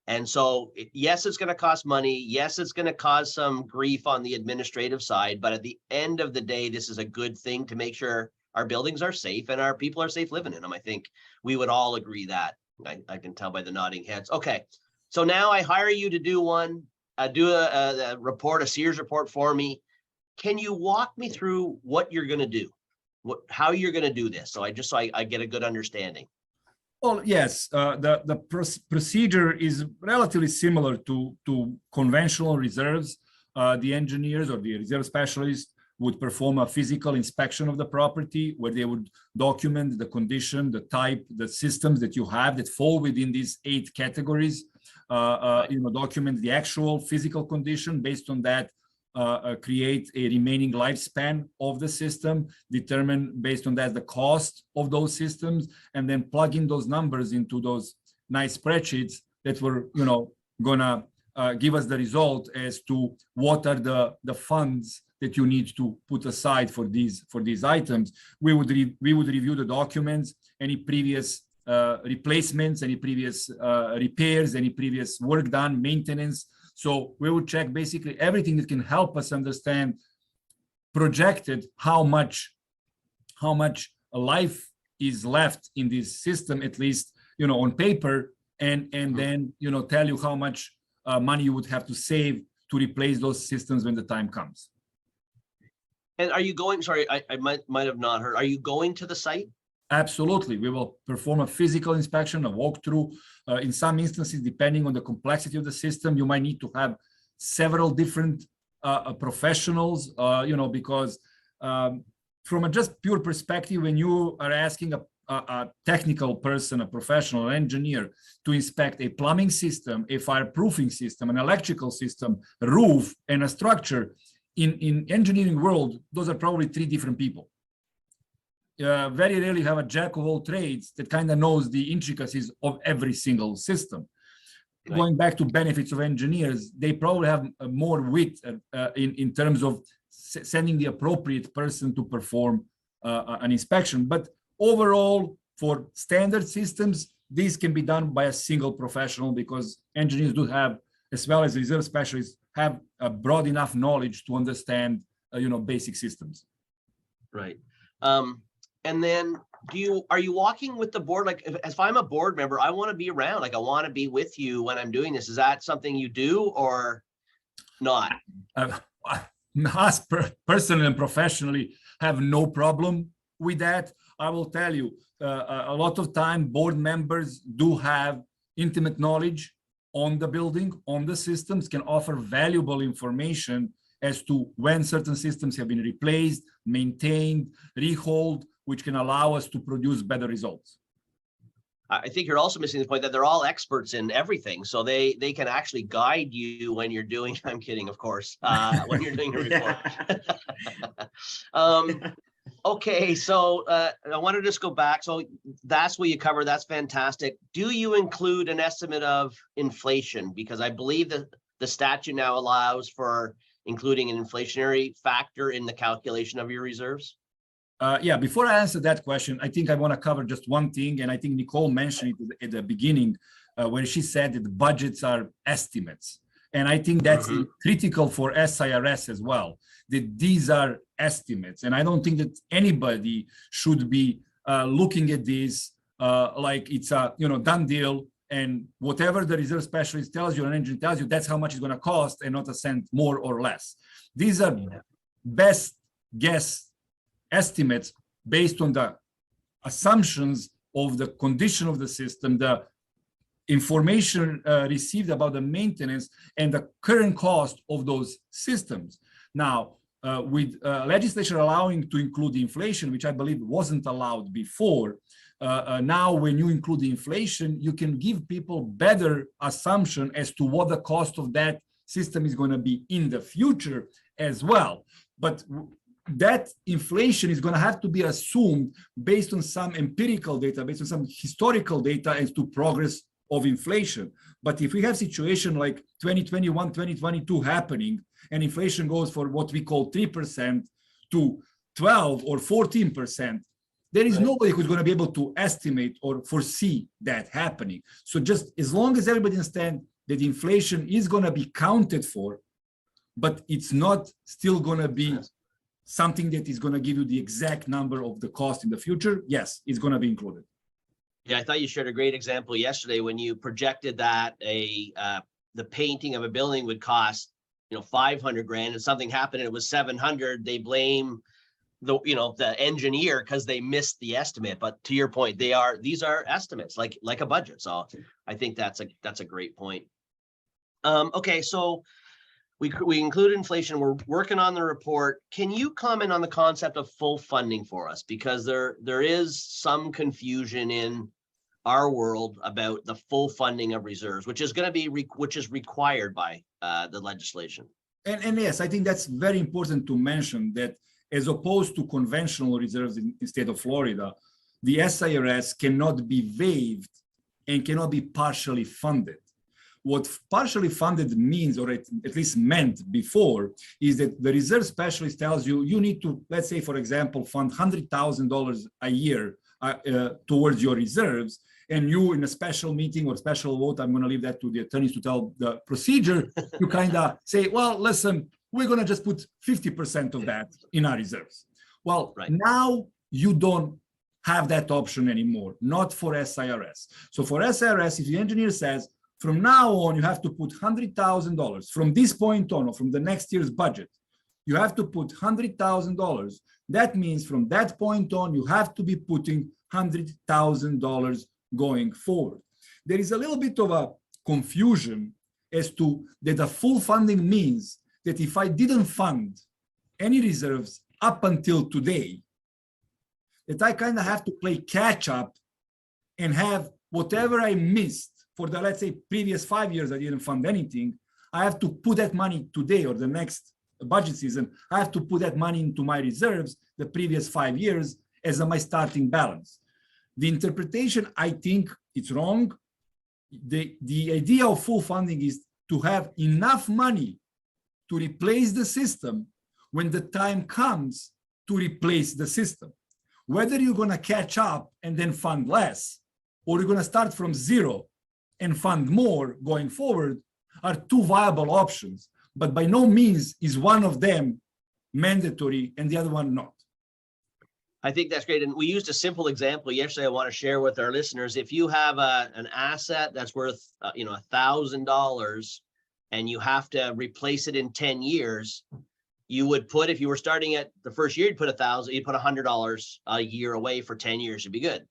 And so, yes, it's going to cost money. Yes, it's going to cause some grief on the administrative side. But at the end of the day, this is a good thing to make sure our buildings are safe and our people are safe living in them. I think we would all agree that. I can tell by the nodding heads. Okay, so now I hire you to do one, do a report, a Sears report for me. Can you walk me through what you're going to do? How you're going to do this? So I get a good understanding. Well, yes, the procedure is relatively similar to conventional reserves. The engineers or the reserve specialists would perform a physical inspection of the property where they would document the condition, the type, the systems that you have that fall within these 8 categories. Document the actual physical condition. Based on that, create a remaining lifespan of the system, determine based on that the cost of those systems, and then plug in those numbers into those nice spreadsheets that were gonna give us the result as to what are the funds that you need to put aside for these items. We would review the documents, any previous replacements, any previous repairs, any previous work done, maintenance. So we would check basically everything that can help us understand projected how much life is left in this system, at least on paper, and then tell you how much money you would have to save to replace those systems when the time comes. And are you going? Sorry, I might have not heard. Are you going to the site? Absolutely. We will perform a physical inspection, a walkthrough. In some instances, depending on the complexity of the system, you might need to have several different professionals, because from a just pure perspective, when you are asking a technical person, a professional, an engineer to inspect a plumbing system, a fireproofing system, an electrical system, a roof, and a structure, in engineering world, those are probably 3 different people. Very rarely have a jack of all trades that kind of knows the intricacies of every single system. Right. Going back to benefits of engineers, they probably have more wit in terms of sending the appropriate person to perform an inspection. But overall, for standard systems, these can be done by a single professional because engineers do have, as well as reserve specialists, have a broad enough knowledge to understand, basic systems. Right. And then are you walking with the board? Like if I'm a board member, I want to be around, like I want to be with you when I'm doing this. Is that something you do or not? Us personally and professionally have no problem with that. I will tell you, a lot of time board members do have intimate knowledge on the building, on the systems, can offer valuable information as to when certain systems have been replaced, maintained, rehauled, which can allow us to produce better results. I think you're also missing the point that they're all experts in everything. So they can actually guide you when you're doing, I'm kidding, of course, when you're doing a report. Okay, so I want to just go back. So that's what you cover. That's fantastic. Do you include an estimate of inflation? Because I believe that the statute now allows for including an inflationary factor in the calculation of your reserves. Yeah, before I answer that question, I think I want to cover just one thing. And I think Nicole mentioned it at the beginning when she said that the budgets are estimates. And I think that's critical for SIRS as well, that these are estimates. And I don't think that anybody should be looking at this like it's a done deal. And whatever the reserve specialist tells you, an engineer tells you, that's how much it's going to cost and not a cent more or less. These are best guess estimates based on the assumptions of the condition of the system, the information received about the maintenance, and the current cost of those systems. Now, with legislation allowing to include inflation, which I believe wasn't allowed before, now when you include the inflation, you can give people better assumption as to what the cost of that system is going to be in the future as well. But that inflation is going to have to be assumed based on some empirical data, based on some historical data as to progress of inflation. But if we have situation like 2021, 2022 happening, and inflation goes for what we call 3% to 12 or 14%, there is nobody who's going to be able to estimate or foresee that happening. So just as long as everybody understands that inflation is going to be counted for, but it's not still going to be something that is going to give you the exact number of the cost in the future, yes, it's going to be included. Yeah, I thought you shared a great example yesterday when you projected that the painting of a building would cost 500 grand and something happened and it was 700. They blame the engineer because they missed the estimate. But to your point, these are estimates like a budget. So I think that's a great point. Okay, so we include inflation. We're working on the report. Can you comment on the concept of full funding for us? Because there is some confusion in our world about the full funding of reserves, which is required by the legislation. And yes, I think that's very important to mention that as opposed to conventional reserves in the state of Florida, the SIRS cannot be waived and cannot be partially funded. What partially funded means, or at least meant before, is that the reserve specialist tells you, you need to, let's say, for example, fund $100,000 a year towards your reserves. And you, in a special meeting or special vote, I'm going to leave that to the attorneys to tell the procedure, you kind of say, well, listen, we're going to just put 50% of that in our reserves. Well, now you don't have that option anymore, not for SIRS. So for SIRS, if the engineer says, from now on, you have to put $100,000 from this point on, or from the next year's budget, you have to put $100,000. That means from that point on, you have to be putting $100,000 going forward. There is a little bit of a confusion as to that the full funding means that if I didn't fund any reserves up until today, that I kind of have to play catch up and have whatever I missed for the, let's say, previous 5 years, I didn't fund anything. I have to put that money today or the next budget season. I have to put that money into my reserves the previous 5 years as my starting balance. The interpretation, I think it's wrong. The idea of full funding is to have enough money to replace the system when the time comes to replace the system. Whether you're going to catch up and then fund less, or you're going to start from zero and fund more going forward, are two viable options. But by no means is one of them mandatory and the other one not. I think that's great. And we used a simple example yesterday I want to share with our listeners. If you have an asset that's worth $1,000 and you have to replace it in 10 years, you would put, if you were starting at the first year, you'd put $1,000, you'd put $100 a year away for 10 years, you'd be good.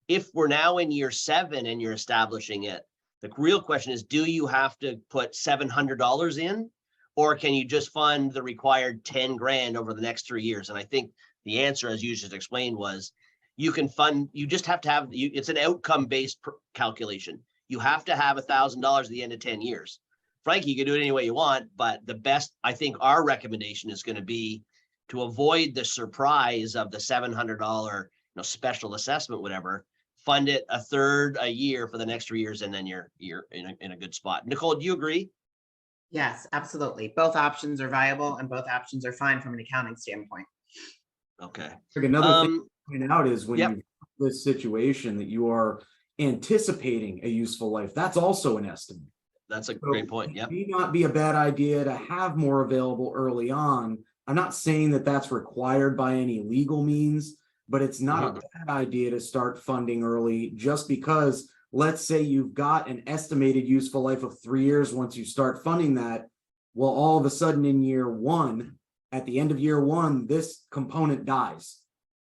If we're now in year 7 and you're establishing it, the real question is, do you have to put $700 in, or can you just fund the required 10 grand over the next 3 years? And I think the answer, as you just explained, was you can fund, you just have to have, it's an outcome-based calculation. You have to have $1,000 at the end of 10 years. Frankie, you can do it any way you want, but the best, I think our recommendation is going to be to avoid the surprise of the $700, special assessment, whatever, fund it a third a year for the next 3 years, and then you're in a good spot. Nicole, do you agree? Yes, absolutely. Both options are viable and both options are fine from an accounting standpoint. Okay. Another thing to point out is when Yep. you have this situation that you are anticipating a useful life, that's also an estimate. That's a So great point. it Yep. may not be a bad idea to have more available early on. I'm not saying that that's required by any legal means, but it's not a bad idea to start funding early, just because let's say you've got an estimated useful life of 3 years. Once you start funding that, well, all of a sudden in year one, at the end of year one, this component dies.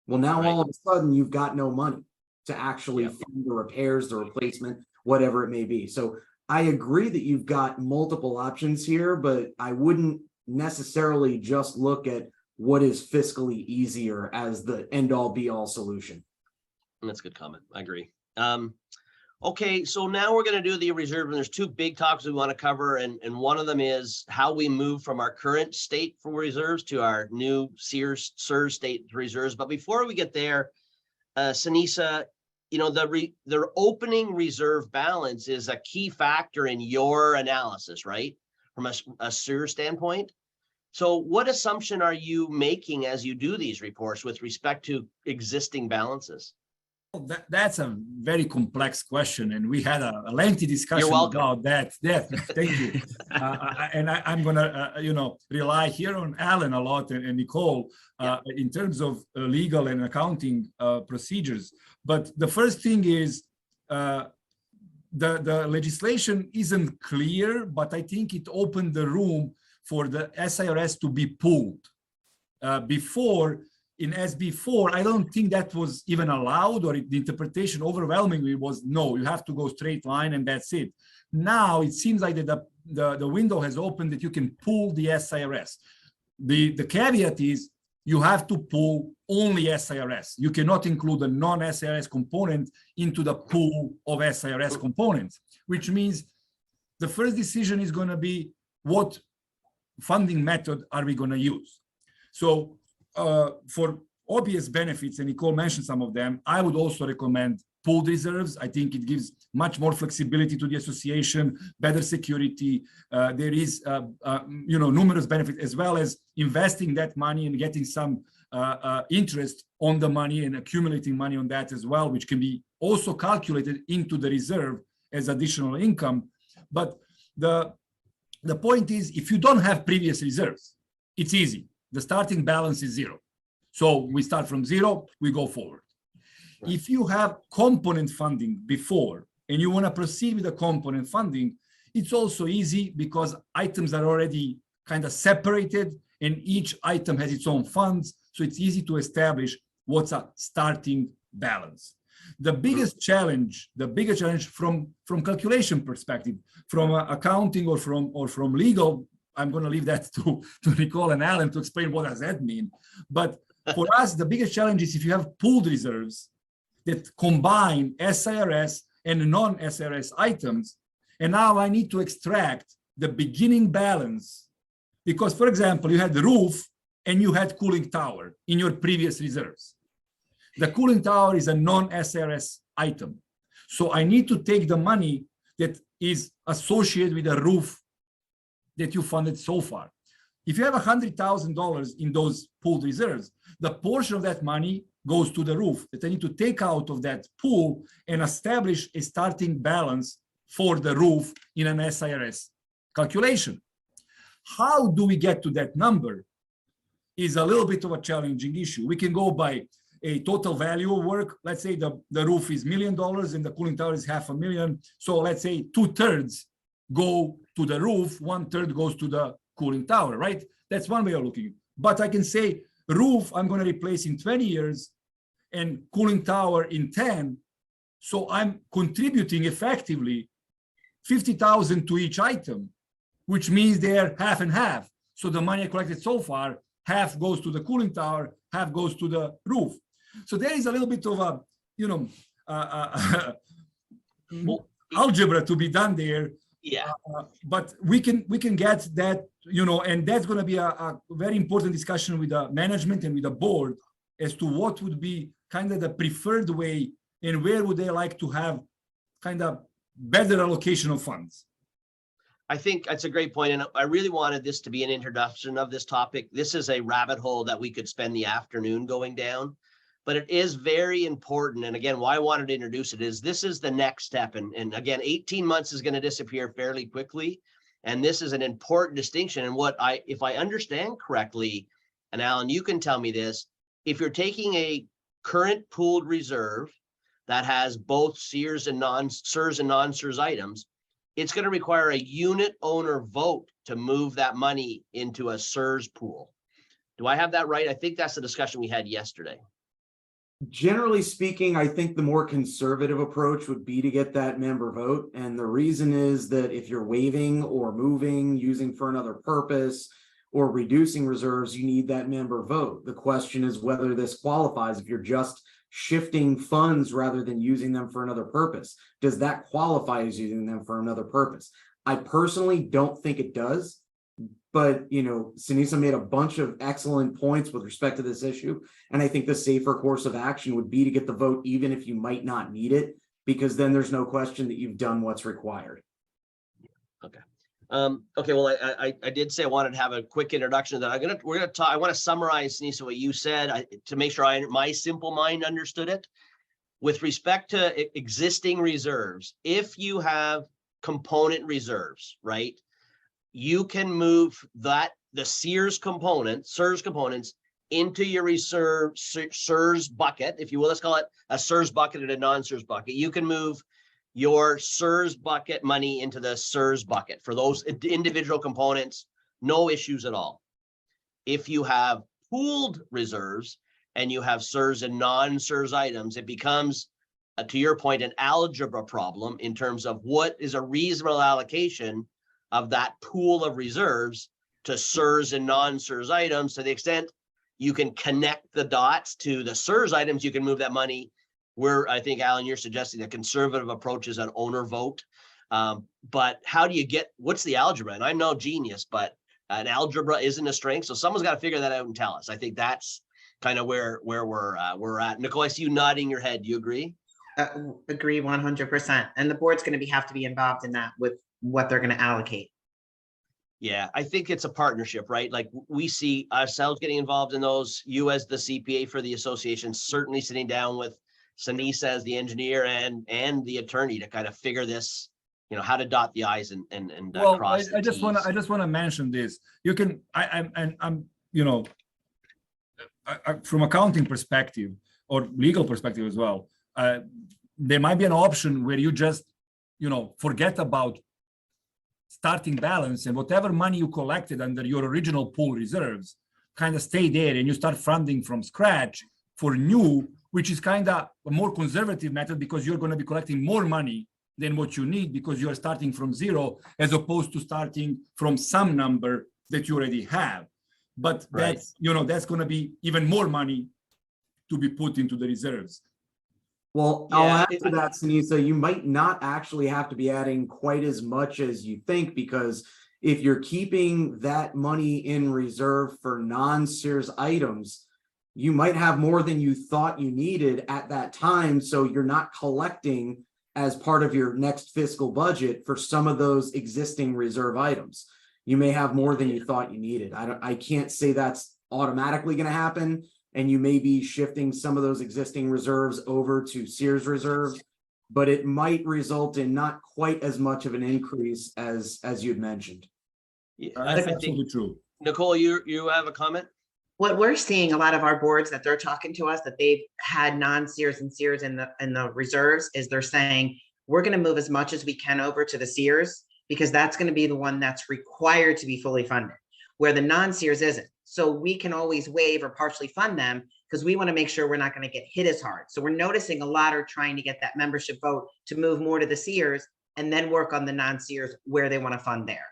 Well, now all of a sudden you've got no money to actually fund the repairs, the replacement, whatever it may be. So I agree that you've got multiple options here, but I wouldn't necessarily just look at what is fiscally easier as the end all be all solution. That's a good comment. I agree. Okay, so now we're going to do the reserve, and there's two big topics we want to cover, and one of them is how we move from our current state for reserves to our new SEERS state reserves. But before we get there, Sanisa, the opening reserve balance is a key factor in your analysis, right? From a SEERS standpoint. So what assumption are you making as you do these reports with respect to existing balances? That's a very complex question, and we had a lengthy discussion about that. Yeah, thank you. I'm going to, rely here on Alan a lot and Nicole in terms of legal and accounting procedures. But the first thing is the legislation isn't clear, but I think it opened the room for the SIRS to be pooled. Before, in SB4, I don't think that was even allowed, or the interpretation overwhelmingly was no, you have to go straight line and that's it. Now it seems like that the window has opened that you can pool the SIRS. The caveat is you have to pool only SIRS. You cannot include a non-SIRS component into the pool of SIRS components, which means the first decision is going to be what funding method are we going to use. So for obvious benefits, and Nicole mentioned some of them, I would also recommend pooled reserves. I think it gives much more flexibility to the association, better security. There is, numerous benefits, as well as investing that money and getting some interest on the money and accumulating money on that as well, which can be also calculated into the reserve as additional income. But the point is, if you don't have previous reserves, it's easy. The starting balance is zero. So we start from zero, we go forward. Right. If you have component funding before and you want to proceed with the component funding, it's also easy because items are already kind of separated and each item has its own funds. So it's easy to establish what's a starting balance. The biggest challenge from calculation perspective, from accounting or from legal, I'm going to leave that to Nicole and Alan to explain what does that mean. But for us, the biggest challenge is if you have pooled reserves that combine SIRS and non-SIRS items, and now I need to extract the beginning balance because, for example, you had the roof and you had cooling tower in your previous reserves. The cooling tower is a non-SIRS item. So I need to take the money that is associated with the roof that you funded so far. If you have $100,000 in those pooled reserves, the portion of that money goes to the roof that I need to take out of that pool and establish a starting balance for the roof in an SIRS calculation. How do we get to that number is a little bit of a challenging issue. We can go by a total value of work. Let's say the roof is $1 million and the cooling tower is $500,000. So let's say 2/3 go to the roof, 1/3 goes to the cooling tower, right? That's one way of looking. But I can say roof, I'm going to replace in 20 years and cooling tower in 10. So I'm contributing effectively $50,000 to each item, which means they're half and half. So the money I collected so far, half goes to the cooling tower, half goes to the roof. So there is a little bit of a, you know, Well, algebra to be done there. yeah, But we can get that, you know, and that's going to be a very important discussion with the management and with the board as to what would be kind of the preferred way and where would they like to have kind of better allocation of funds. I think that's a great point, and I really wanted this to be an introduction of this topic. This is a rabbit hole that we could spend the afternoon going down, but it is very important. And again, why I wanted to introduce it is this is the next step. And again, 18 months is going to disappear fairly quickly. And this is an important distinction. And if I understand correctly, and Alan, you can tell me this, if you're taking a current pooled reserve that has both SEERS and non-SERS and non-SERS items, it's going to require a unit owner vote to move that money into a SERS pool. Do I have that right? I think that's the discussion we had yesterday. Generally speaking, I think the more conservative approach would be to get that member vote. And the reason is that if you're waiving or moving, using for another purpose, or reducing reserves, you need that member vote. The question is whether this qualifies. If you're just shifting funds rather than using them for another purpose, does that qualify as using them for another purpose? I personally don't think it does. But, you know, Sinisa made a bunch of excellent points with respect to this issue. And I think the safer course of action would be to get the vote, even if you might not need it, because then there's no question that you've done what's required. Okay. Okay. Well, I did say I wanted to have a quick introduction that we're gonna talk. I want to summarize, Sinisa, what you said to make sure my simple mind understood it. With respect to existing reserves, if you have component reserves, right? You can move the SEERS components into your reserve SERS bucket, if you will. Let's call it a SERS bucket and a non-SERS bucket. You can move your SERS bucket money into the SERS bucket for those individual components, no issues at all. If you have pooled reserves and you have SERS and non-SERS items, it becomes, to your point, an algebra problem in terms of what is a reasonable allocation of that pool of reserves to SERS and non-SERS items. To the extent you can connect the dots to the SERS items, you can move that money where I think, Alan, you're suggesting a conservative approach is an owner vote. But how do you what's the algebra? And I'm no genius, but an algebra isn't a strength. So someone's got to figure that out and tell us. I think that's kind of where we're at. Nicole, I see you nodding your head. Do you agree? Agree 100%. And the board's going to have to be involved in that with what they're going to allocate. Yeah, I think it's a partnership, right? Like we see ourselves getting involved in those. You as the CPA for the association, certainly sitting down with Sinisa as the engineer and the attorney to kind of figure this, you know, how to dot the I's and Well, cross the I just want to mention this. You can I'm you know, from accounting perspective or legal perspective as well, there might be an option where you just, you know, forget about starting balance and whatever money you collected under your original pool reserves kind of stay there, and you start funding from scratch for new, which is kind of a more conservative method because you're going to be collecting more money than what you need because you are starting from zero as opposed to starting from some number that you already have. But Right. that's, you know, that's going to be even more money to be put into the reserves. Well, Yeah, I'll add to that, Sinisa, you might not actually have to be adding quite as much as you think, because if you're keeping that money in reserve for non-SEERS items, you might have more than you thought you needed at that time. So you're not collecting as part of your next fiscal budget for some of those existing reserve items. You may have more than you thought you needed. I can't say that's automatically going to happen. And you may be shifting some of those existing reserves over to SEERS reserves, but it might result in not quite as much of an increase as you'd mentioned. Yeah, That's I think, absolutely true. Nicole, you have a comment? What we're seeing, a lot of our boards that they're talking to us that they've had non-SEERS and SEERS in the reserves is they're saying, we're going to move as much as we can over to the SEERS because that's going to be the one that's required to be fully funded, where the non-SEERS isn't. So we can always waive or partially fund them because we want to make sure we're not going to get hit as hard. So we're noticing a lot are trying to get that membership vote to move more to the SEERS and then work on the non-SEERS where they want to fund there.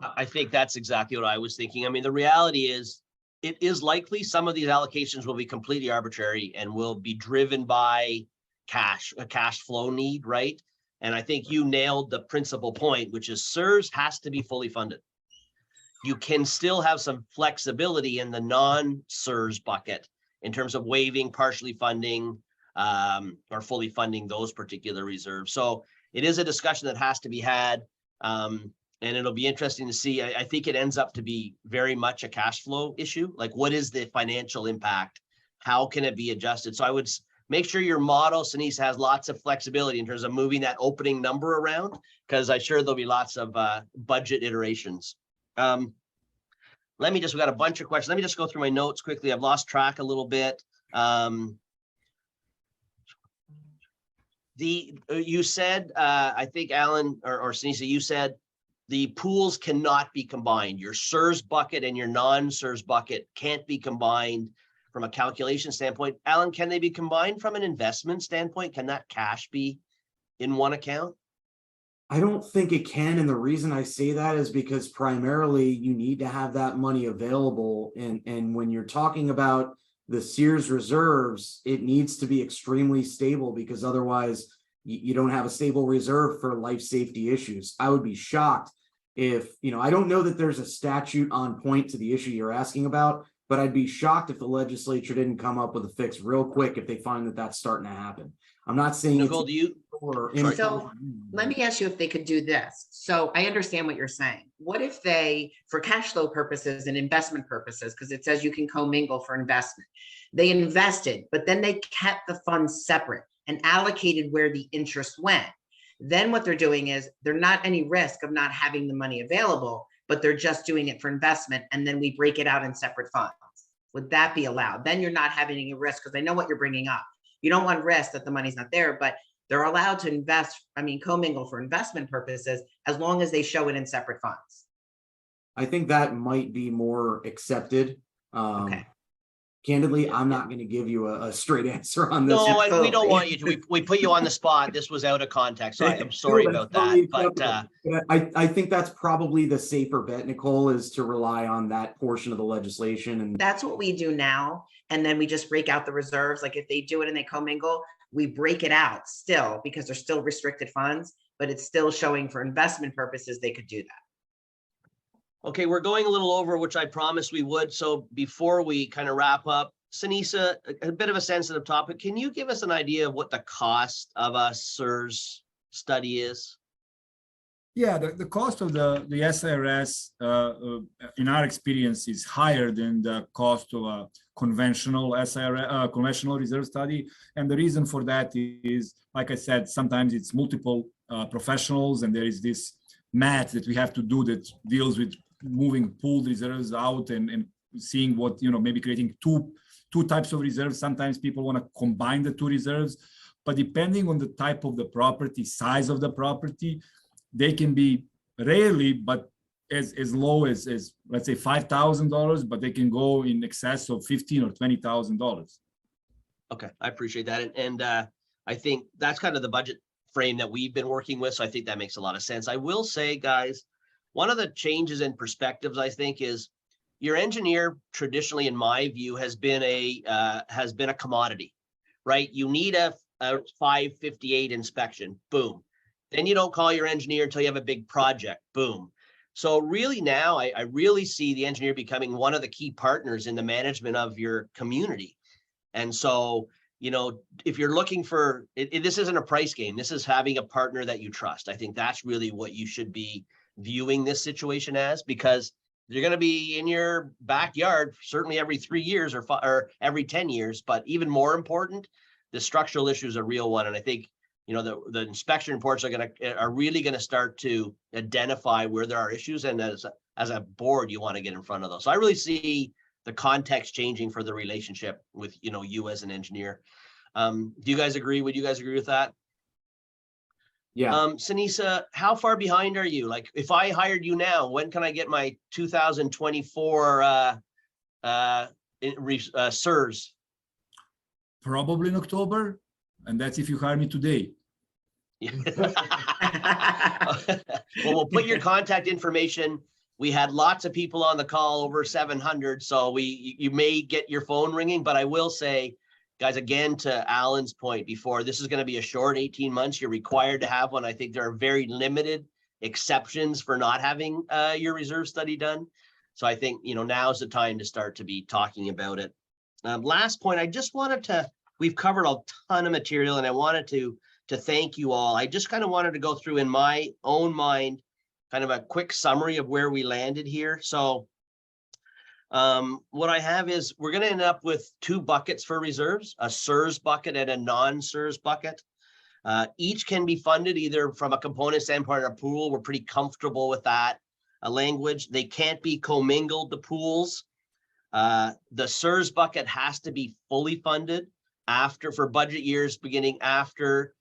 I think that's exactly what I was thinking. I mean, the reality is it is likely some of these allocations will be completely arbitrary and will be driven by a cash flow need, right? And I think you nailed the principal point, which is SERS has to be fully funded. You can still have some flexibility in the non-SERS bucket in terms of waiving, partially funding, or fully funding those particular reserves. So it is a discussion that has to be had. And it'll be interesting to see. I think it ends up to be very much a cash flow issue. Like, what is the financial impact? How can it be adjusted? So I would make sure your model, Sinise, has lots of flexibility in terms of moving that opening number around, because I'm sure there'll be lots of budget iterations. We got a bunch of questions. Let me just go through my notes quickly. I've lost track a little bit. You said, I think Alan or Sinise, you said the pools cannot be combined. Your SERS bucket and your non-SERS bucket can't be combined from a calculation standpoint. Alan, can they be combined from an investment standpoint? Can that cash be in one account? I don't think it can. And the reason I say that is because primarily you need to have that money available. And when you're talking about the Sears reserves, it needs to be extremely stable, because otherwise you don't have a stable reserve for life safety issues. I would be shocked if, I don't know that there's a statute on point to the issue you're asking about, but I'd be shocked if the legislature didn't come up with a fix real quick if they find that that's starting to happen. I'm not saying Nicole, do you? So let me ask you if they could do this. So I understand what you're saying. What if they, for cash flow purposes and investment purposes, because it says you can commingle for investment, they invested, but then they kept the funds separate and allocated where the interest went. Then what they're doing is they're not any risk of not having the money available, but they're just doing it for investment. And then we break it out in separate funds. Would that be allowed? Then you're not having any risk, because I know what you're bringing up. You don't want risk that the money's not there, but they're allowed to commingle for investment purposes as long as they show it in separate funds. I think that might be more accepted. Okay. Candidly, I'm not going to give you a straight answer on this. No, we don't want you to. We put you on the spot. This was out of context. So I'm sorry about that. But I think that's probably the safer bet, Nicole, is to rely on that portion of the legislation. And that's what we do now. And then we just break out the reserves. Like if they do it and they commingle, we break it out still, because they're still restricted funds, but it's still showing for investment purposes, they could do that. Okay, we're going a little over, which I promised we would. So before we kind of wrap up, Sinise, a bit of a sensitive topic. Can you give us an idea of what the cost of a SERS study is? Yeah, the cost of the SRS, in our experience, is higher than the cost of a conventional SRS, conventional reserve study. And the reason for that is, like I said, sometimes it's multiple professionals, and there is this math that we have to do that deals with moving pooled reserves out and seeing what, maybe creating two types of reserves. Sometimes people want to combine the two reserves, but depending on the type of the property, size of the property, they can be rarely, but as low as let's say $5,000, but they can go in excess of $15,000 or $20,000. Okay, I appreciate that. And I think that's kind of the budget frame that we've been working with. So I think that makes a lot of sense. I will say, guys, one of the changes in perspectives, I think, is your engineer traditionally, in my view, has been a commodity, right? You need a 558 inspection, boom. Then you don't call your engineer until you have a big project, boom. So really now, I really see the engineer becoming one of the key partners in the management of your community. And so, if you're looking for, this isn't a price game. This is having a partner that you trust. I think that's really what you should be viewing this situation as, because you're going to be in your backyard certainly every 3 years or every 10 years. But even more important, the structural issue is a real one. And I think, the inspection reports are really going to start to identify where there are issues. And as a board, you want to get in front of those. So I really see the context changing for the relationship with, you as an engineer. Do you guys agree? Would you guys agree with that? Yeah. Sinise, how far behind are you? Like, if I hired you now, when can I get my 2024 SERS? Probably in October. And that's if you hire me today. Well, we'll put your contact information we had lots of people on the call, over 700. So you may get your phone ringing, but I will say, guys, again, to Alan's point before, this is going to be a short 18 months. You're required to have one. I think there are very limited exceptions for not having your reserve study done. So I think, now's the time to start to be talking about it. Last point, I just wanted to, we've covered a ton of material, and I wanted to thank you all. I just kind of wanted to go through in my own mind, kind of a quick summary of where we landed here. So what I have is we're going to end up with 2 buckets for reserves, a SIRS bucket and a non-SIRS bucket. Each can be funded either from a component standpoint or a pool. We're pretty comfortable with that language. They can't be commingled, the pools. The SIRS bucket has to be fully funded for budget years beginning after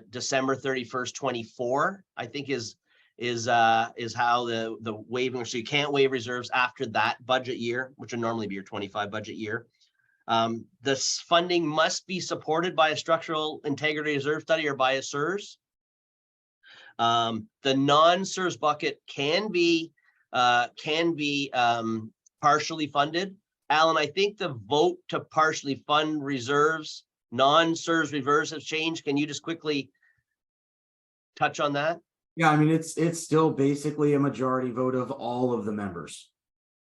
December 31st, 24, I think is how the waiving, so you can't waive reserves after that budget year, which would normally be your 25 budget year. This funding must be supported by a structural integrity reserve study or by a SIRS. The non-SIRS bucket can be partially funded. Alan, I think the vote to partially fund reserves, non-SIRS reserves has changed. Can you just quickly touch on that? Yeah, I mean, it's still basically a majority vote of all of the members.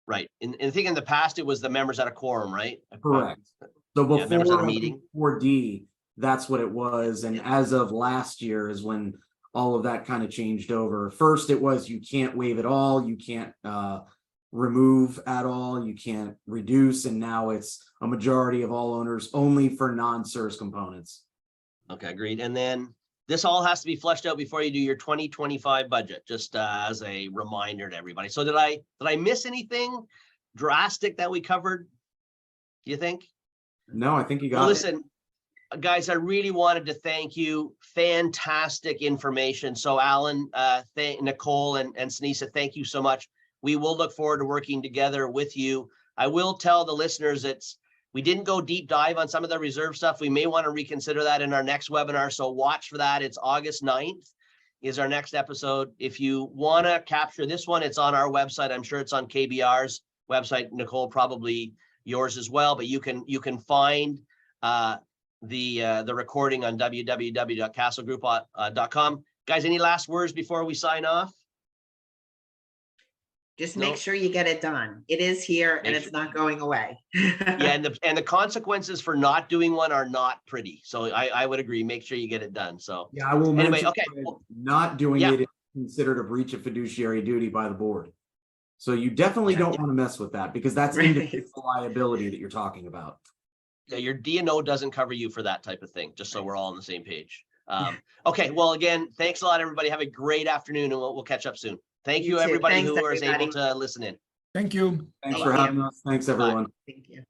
Right. And I think in the past, it was the members at a quorum, right? Correct. So Yeah, members at a before meeting. 4D, that's what it was. And as of last year is when all of that kind of changed over. First, it was you can't waive at all, you can't remove at all, you can't reduce, and now it's a majority of all owners only for non-SIRS components. Okay, agreed. And then this all has to be fleshed out before you do your 2025 budget, just as a reminder to everybody. So did I miss anything drastic that we covered, do you think? No, I think you got Well, it. listen, guys, I really wanted to thank you. Fantastic information. So Alan, Nicole and Sinisa, thank you so much. We will look forward to working together with you. I will tell the listeners we didn't go deep dive on some of the reserve stuff. We may want to reconsider that in our next webinar. So watch for that. It's August 9th is our next episode. If you want to capture this one, it's on our website. I'm sure it's on KBR's website. Nicole, probably yours as well, but you can find the recording on www.castlegroup.com. Guys, any last words before we sign off? Just make sure you get it done. It is here and it's not going away. Yeah, and the consequences for not doing one are not pretty. So I would agree. Make sure you get it done. So yeah, I will anyway, mention okay. Not doing it is considered a breach of fiduciary duty by the board. So you definitely don't want to mess with that because that's individual liability that you're talking about. Yeah, your D&O doesn't cover you for that type of thing, just so we're all on the same page. Okay, well, again, thanks a lot, everybody. Have a great afternoon, and we'll catch up soon. Thank you, everybody who was able to listen in. Thank you. Thanks for having us. Thanks, everyone. Thank you.